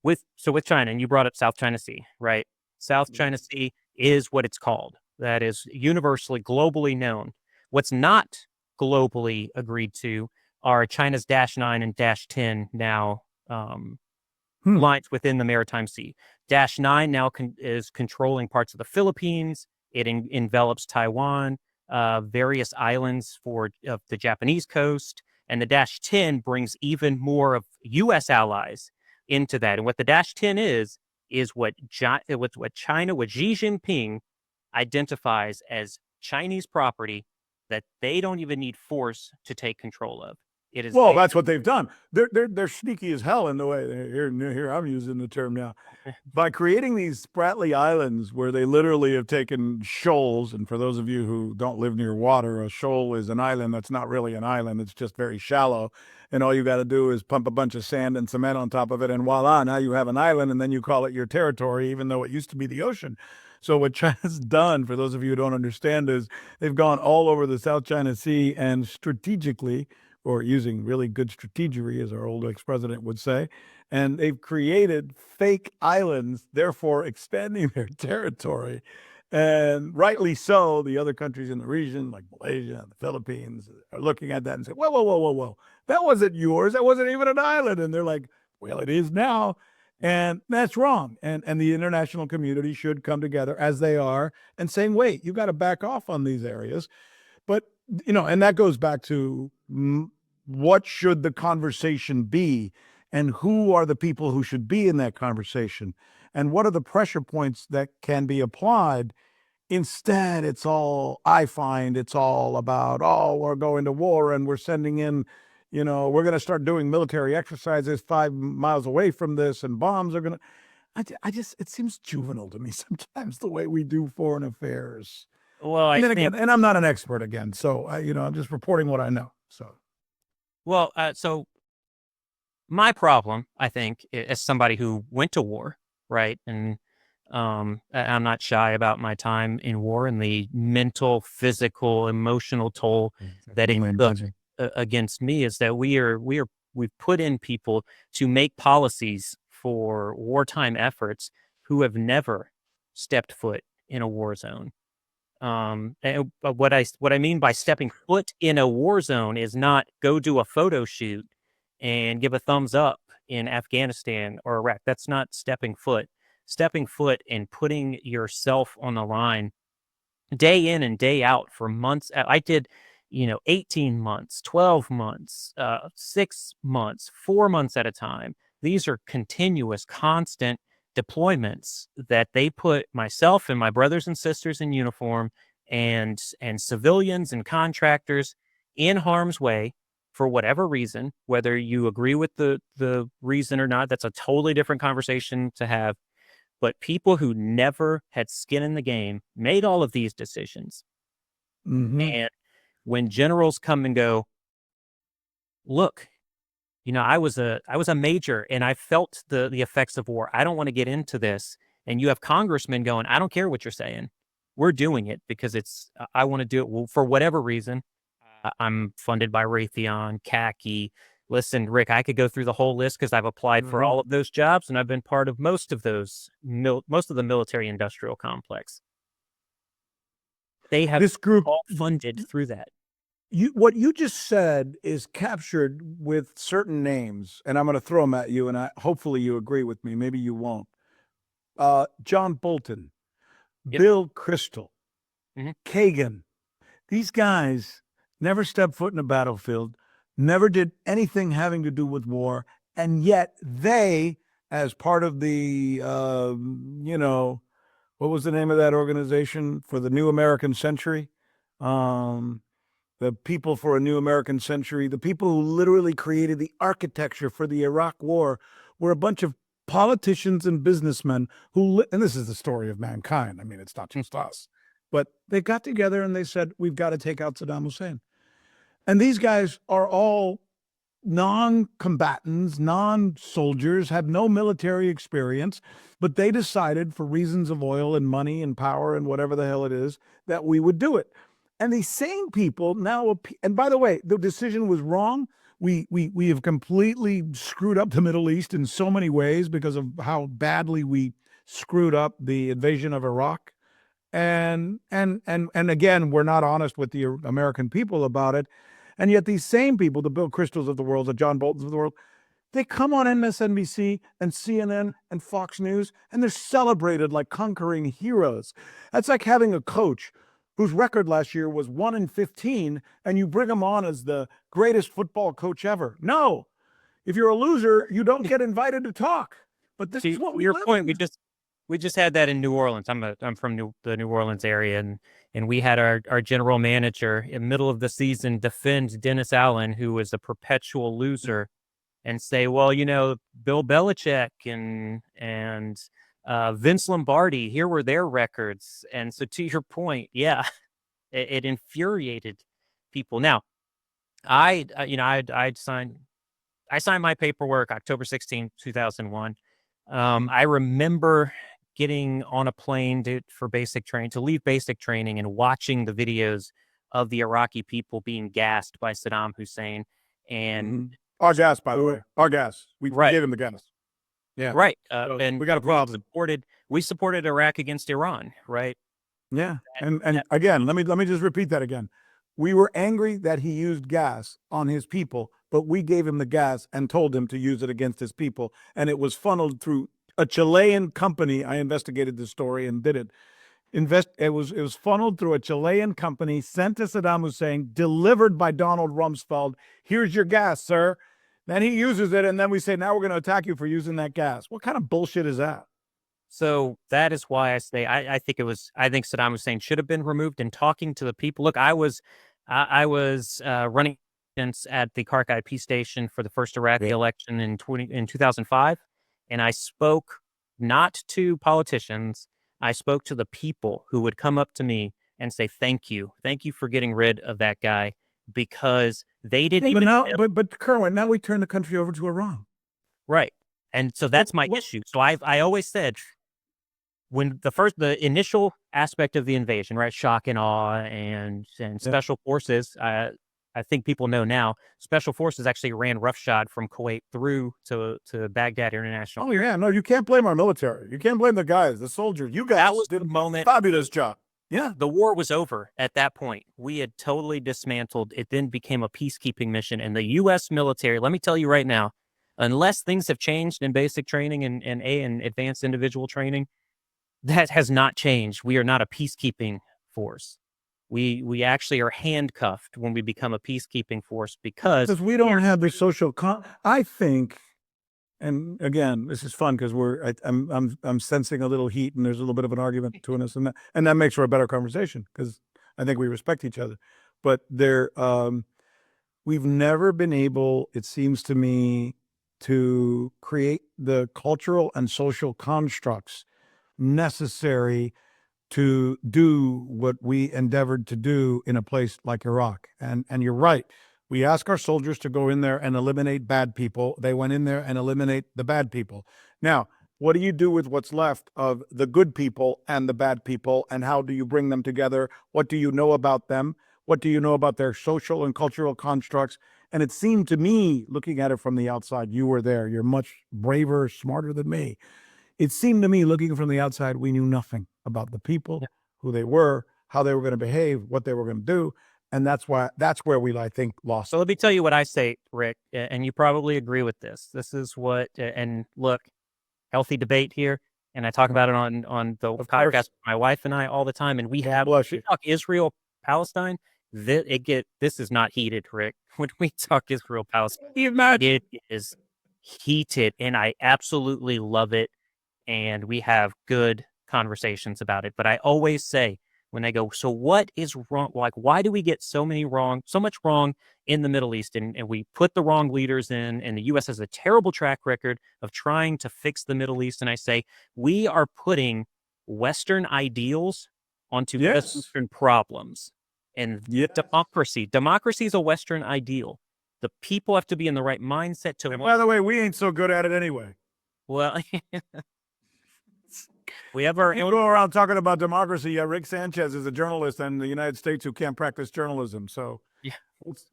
with China, and you brought up South China Sea, right? South China Sea is what it's called. That is universally, globally known. What's not globally agreed to are China's -9 and -10 now lines within the Maritime Sea. -9 now is controlling parts of the Philippines. It envelops Taiwan, various islands of the Japanese coast, and the -10 brings even more of U.S. allies into that. And what the -10 is what China, what Xi Jinping identifies as Chinese property that they don't even need force to take control of. It is Well, that's what they've done. They're sneaky as hell in the way. Here I'm using the term now. By creating these Spratly Islands where they literally have taken shoals, and for those of you who don't live near water, a shoal is an island that's not really an island. It's just very shallow. And all you got to do is pump a bunch of sand and cement on top of it, and voila, now you have an island, and then you call it your territory, even though it used to be the ocean. So what China's done, for those of you who don't understand, is they've gone all over the South China Sea and strategically, or using really good strategery, as our old ex-president would say, and they've created fake islands, therefore expanding their territory. And rightly so, the other countries in the region, like Malaysia and the Philippines, are looking at that and say, whoa, whoa, whoa, whoa, whoa, that wasn't yours. That wasn't even an island. And they're like, well, it is now. And that's wrong. And the international community should come together as they are and saying, wait, you got to back off on these areas. But, and that goes back to what should the conversation be, and who are the people who should be in that conversation, and what are the pressure points that can be applied. Instead, I find it's all about, oh, we're going to war and we're sending in, we're going to start doing military exercises 5 miles away from this, and bombs are going to, it seems juvenile to me sometimes the way we do foreign affairs. Well, and I'm not an expert again, so I'm just reporting what I know. So, well, so my problem, I think, as somebody who went to war, right, and I'm not shy about my time in war and the mental, physical, emotional toll that it took against me, is that we've put in people to make policies for wartime efforts who have never stepped foot in a war zone. And what I mean by stepping foot in a war zone is not go do a photo shoot and give a thumbs up in Afghanistan or Iraq. That's not stepping foot. Stepping foot and putting yourself on the line day in and day out for months. I did, 18 months, 12 months, 6 months, 4 months at a time. These are continuous, constant deployments that they put myself and my brothers and sisters in uniform and civilians and contractors in harm's way for whatever reason. Whether you agree with the reason or not, that's a totally different conversation to have. But people who never had skin in the game made all of these decisions. And when generals come and go, look, I was a major and I felt the effects of war. I don't want to get into this. And you have congressmen going, I don't care what you're saying. we're doing it because I want to do it. Well, for whatever reason. I'm funded by Raytheon, khaki. Listen, Rick, I could go through the whole list because I've applied for all of those jobs, and I've been part of most of those, most of the military industrial complex. They have This group all funded through that. What you just said is captured with certain names, and I'm going to throw them at you, and hopefully you agree with me. Maybe you won't. John Bolton, Yep. Bill Kristol, Mhm. Kagan. These guys never stepped foot in a battlefield, never did anything having to do with war, and yet they, as part of the, what was the name of that organization for the New American Century? The People for a New American Century, the people who literally created the architecture for the Iraq War, were a bunch of politicians and businessmen and this is the story of mankind. I mean, it's not just us, but they got together and they said, we've got to take out Saddam Hussein. And these guys are all non-combatants, non-soldiers, have no military experience, but they decided for reasons of oil and money and power and whatever the hell it is that we would do it. And these same people now, and by the way, the decision was wrong. We have completely screwed up the Middle East in so many ways because of how badly we screwed up the invasion of Iraq. And again, we're not honest with the American people about it. And yet these same people, the Bill Kristols of the world, the John Boltons of the world, they come on MSNBC and CNN and Fox News, and they're celebrated like conquering heroes. That's like having a coach whose record last year was 1-15, and you bring him on as the greatest football coach ever. No, if you're a loser, you don't get invited to talk. But this is what we your live point. in. We just had that in New Orleans. I'm from the New Orleans area, and we had our general manager in the middle of the season defend Dennis Allen, who was a perpetual loser, and say, well, Bill Belichick and Vince Lombardi, here were their records. And so to your point, yeah, it infuriated people. Now, I signed my paperwork October 16, 2001. I remember getting on a plane to leave basic training and watching the videos of the Iraqi people being gassed by Saddam Hussein. And our gas, by the way, our gas. We gave him the gas. Yeah. Right. So and we got a problem. We supported Iraq against Iran, right? Yeah. And again, let me just repeat that again. We were angry that he used gas on his people, but we gave him the gas and told him to use it against his people. And it was funneled through a Chilean company. I investigated the story and did it. It was funneled through a Chilean company, sent to Saddam Hussein, delivered by Donald Rumsfeld. Here's your gas, sir. Then he uses it, and then we say, now we're going to attack you for using that gas. What kind of bullshit is that? So that is why I say I think Saddam Hussein should have been removed. And talking to the people, look, I was running at the Kark IP station for the first Iraqi election in 2005, and I spoke not to politicians. I spoke to the people who would come up to me and say, thank you for getting rid of that guy, because they didn't even. But Kerwin, now we turn the country over to Iran. Right. And so that's my issue. So I always said, when the initial aspect of the invasion, right, shock and awe and special forces, I think people know now, special forces actually ran roughshod from Kuwait through to Baghdad International. Oh yeah, no, you can't blame our military. You can't blame the guys, the soldiers. You guys did a moment. Fabulous job. Yeah. The war was over at that point. We had totally dismantled. It then became a peacekeeping mission. And the U.S. military, let me tell you right now, unless things have changed in basic training and advanced individual training, that has not changed. We are not a peacekeeping force. We actually are handcuffed when we become a peacekeeping force because we don't have the social I think, and again, this is fun because I'm sensing a little heat and there's a little bit of an argument between us, and that makes for a better conversation because I think we respect each other. But we've never been able, it seems to me, to create the cultural and social constructs necessary to do what we endeavored to do in a place like Iraq. And you're right. We ask our soldiers to go in there and eliminate bad people. They went in there and eliminate the bad people. Now, What do you do with what's left of the good people and the bad people, and how do you bring them together? What do you know about them? What do you know about their social and cultural constructs? And it seemed to me, looking at it from the outside, you were there, you're much braver, smarter than me. It seemed to me, looking from the outside, we knew nothing about the people, Yeah. who they were, how they were going to behave, what they were going to do. And that's where we, I think, lost. So let me tell you what I say, Rick, and you probably agree with this. This is what, and look, healthy debate here, and I talk about it on the Of podcast course. with my wife and I all the time, and we Bless you. talk Israel, Palestine. This is not heated, Rick. When we talk Israel, Palestine, it is heated, and I absolutely love it, and we have good conversations about it. But I always say, when they go, so what is wrong? Like, why do we get so much wrong in the Middle East? And we put the wrong leaders in, and the U.S. has a terrible track record of trying to fix the Middle East. And I say, we are putting Western ideals onto Yes. Western problems. And Yes. democracy is a Western ideal. The people have to be in the right mindset to. And by the way, we ain't so good at it anyway. Well, we have our. You go around talking about democracy. Yeah, Rick Sanchez is a journalist in the United States who can't practice journalism. So, Yeah.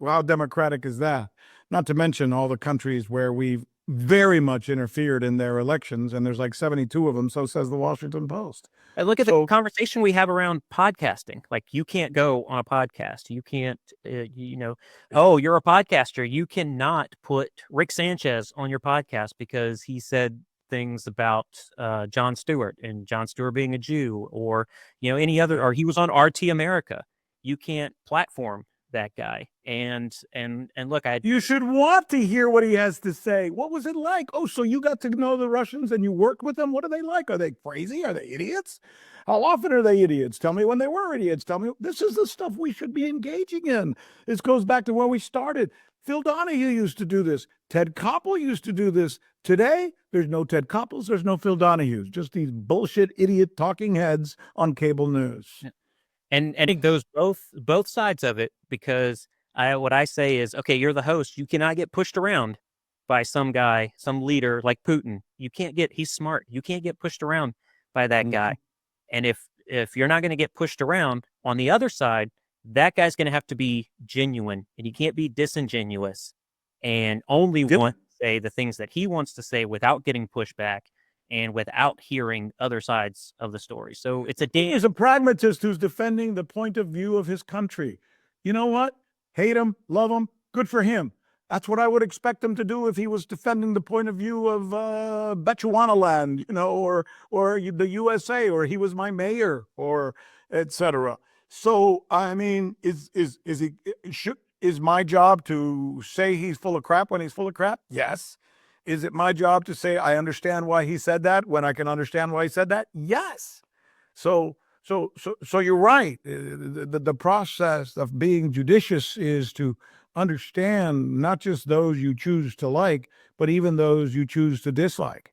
How democratic is that? Not to mention all the countries where we've very much interfered in their elections, and there's like 72 of them. So says the Washington Post. I look at So- the conversation we have around podcasting. Like, you can't go on a podcast. You can't, oh, you're a podcaster. You cannot put Rick Sanchez on your podcast because he said things about Jon Stewart, and Jon Stewart being a Jew, or any other, or he was on RT America. You can't platform that guy. And look, You should want to hear what he has to say. What was it like? Oh, so you got to know the Russians and you worked with them? What are they like? Are they crazy? Are they idiots? How often are they idiots? Tell me when they were idiots. Tell me. This is the stuff we should be engaging in. This goes back to where we started. Phil Donahue used to do this. Ted Koppel used to do this. Today, there's no Ted Koppels. There's no Phil Donahues. Just these bullshit idiot talking heads on cable news. And I think those both sides of it, because what I say is, okay, you're the host. You cannot get pushed around by some guy, some leader like Putin. He's smart. You can't get pushed around by that guy. And if you're not going to get pushed around on the other side, that guy's going to have to be genuine, and you can't be disingenuous and only want to say the things that he wants to say without getting pushed back and without hearing other sides of the story. So it's He is a pragmatist who's defending the point of view of his country. You know what? Hate him, love him, good for him. That's what I would expect him to do if he was defending the point of view of Bechuanaland, or the USA, or he was my mayor, or etc. So I mean, is my job to say he's full of crap when he's full of crap? Yes. Is it my job to say I understand why he said that when I can understand why he said that? Yes. So you're right. The process of being judicious is to understand not just those you choose to like, but even those you choose to dislike.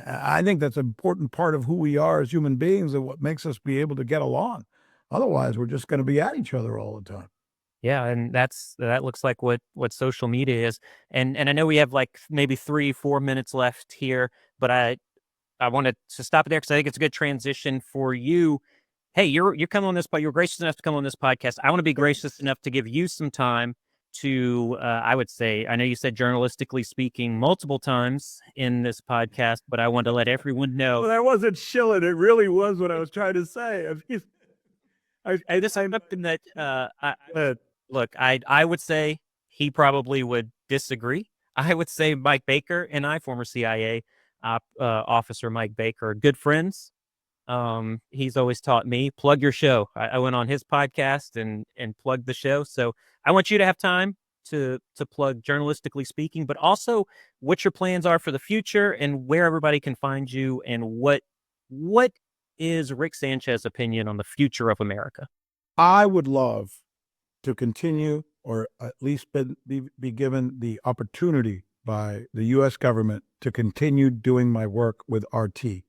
I think that's an important part of who we are as human beings and what makes us be able to get along. Otherwise, we're just going to be at each other all the time. Yeah, and that looks like what social media is. And I know we have like maybe 3-4 minutes left here, but I wanted to stop it there because I think it's a good transition for you. Hey, you're coming on this, but you're gracious enough to come on this podcast. I want to be gracious enough to give you some time to, I would say, I know you said journalistically speaking multiple times in this podcast, but I want to let everyone know. Well, I wasn't shilling. It really was what I was trying to say. This is something that, look, I would say he probably would disagree. I would say Mike Baker and I, former CIA officer Mike Baker, are good friends. He's always taught me, plug your show. I went on his podcast and plugged the show. So I want you to have time to plug journalistically speaking, but also what your plans are for the future and where everybody can find you, and what is Rick Sanchez's opinion on the future of America? I would love to continue, or at least be given the opportunity by the U.S. government to continue doing my work with RT.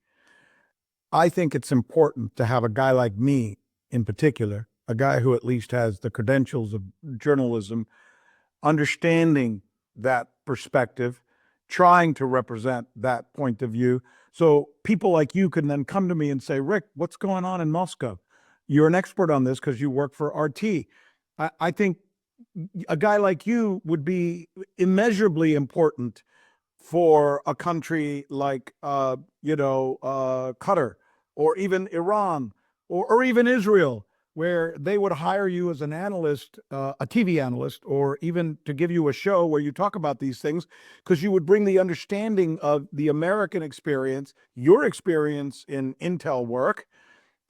I think it's important to have a guy like me in particular, a guy who at least has the credentials of journalism, understanding that perspective, trying to represent that point of view, So people like you can then come to me and say, Rick, what's going on in Moscow? You're an expert on this because you work for RT. I think a guy like you would be immeasurably important for a country like, Qatar, or even Iran, or even Israel, where they would hire you as an analyst, a TV analyst, or even to give you a show where you talk about these things, because you would bring the understanding of the American experience, your experience in intel work,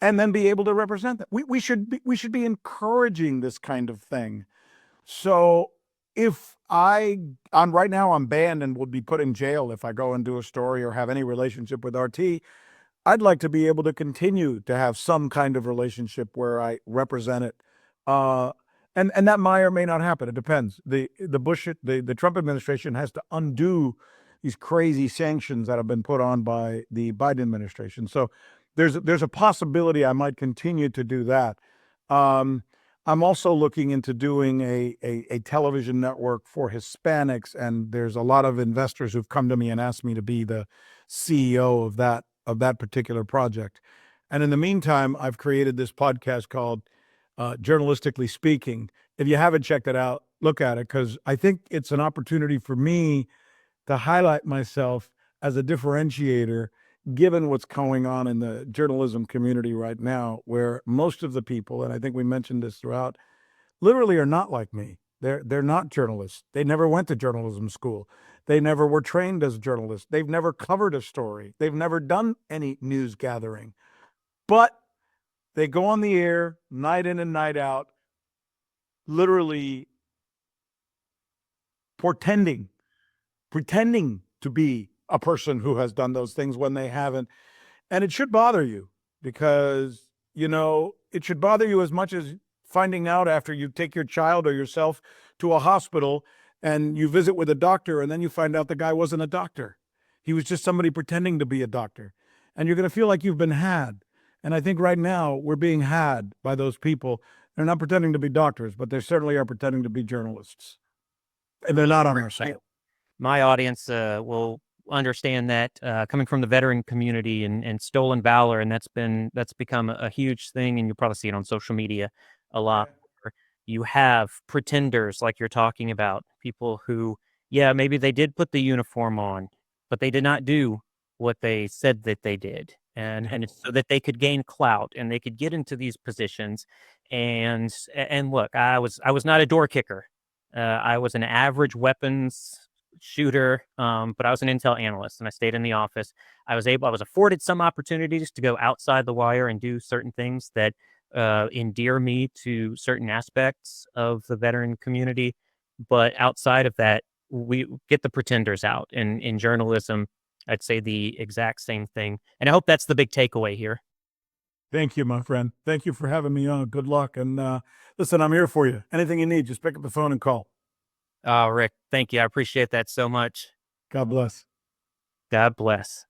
and then be able to represent that. We should be encouraging this kind of thing. So if I'm right now, I'm banned and would be put in jail if I go and do a story or have any relationship with RT. I'd like to be able to continue to have some kind of relationship where I represent it. And that may or may not happen. It depends. The Trump administration has to undo these crazy sanctions that have been put on by the Biden administration. So there's a possibility I might continue to do that. I'm also looking into doing a television network for Hispanics, and there's a lot of investors who've come to me and asked me to be the CEO of that particular project. And in the meantime, I've created this podcast called Journalistically Speaking. If you haven't checked it out, look at it, because I think it's an opportunity for me to highlight myself as a differentiator, given what's going on in the journalism community right now, where most of the people, and I think we mentioned this throughout, literally are not like me. They're not journalists. They never went to journalism school. They never were trained as journalists. They've never covered a story. They've never done any news gathering. But they go on the air night in and night out, literally pretending to be a person who has done those things when they haven't. And it should bother you, because, it should bother you as much as finding out after you take your child or yourself to a hospital and you visit with a doctor and then you find out the guy wasn't a doctor. He was just somebody pretending to be a doctor. And you're going to feel like you've been had. And I think right now we're being had by those people. They're not pretending to be doctors, but they certainly are pretending to be journalists. And they're not on our side. My audience will understand that coming from the veteran community and stolen valor, and that's become a huge thing, and you'll probably see it on social media a lot. You have pretenders, like you're talking about, people who, maybe they did put the uniform on, but they did not do what they said that they did, and it's so that they could gain clout and they could get into these positions. And look, I was not a door kicker. I was an average weapons shooter, but I was an intel analyst and I stayed in the office. I was afforded some opportunities to go outside the wire and do certain things that endear me to certain aspects of the veteran community. But outside of that, we get the pretenders out. And in journalism, I'd say the exact same thing. And I hope that's the big takeaway here. Thank you, my friend. Thank you for having me on. Good luck. And listen, I'm here for you. Anything you need, just pick up the phone and call. Oh, Rick, thank you. I appreciate that so much. God bless. God bless.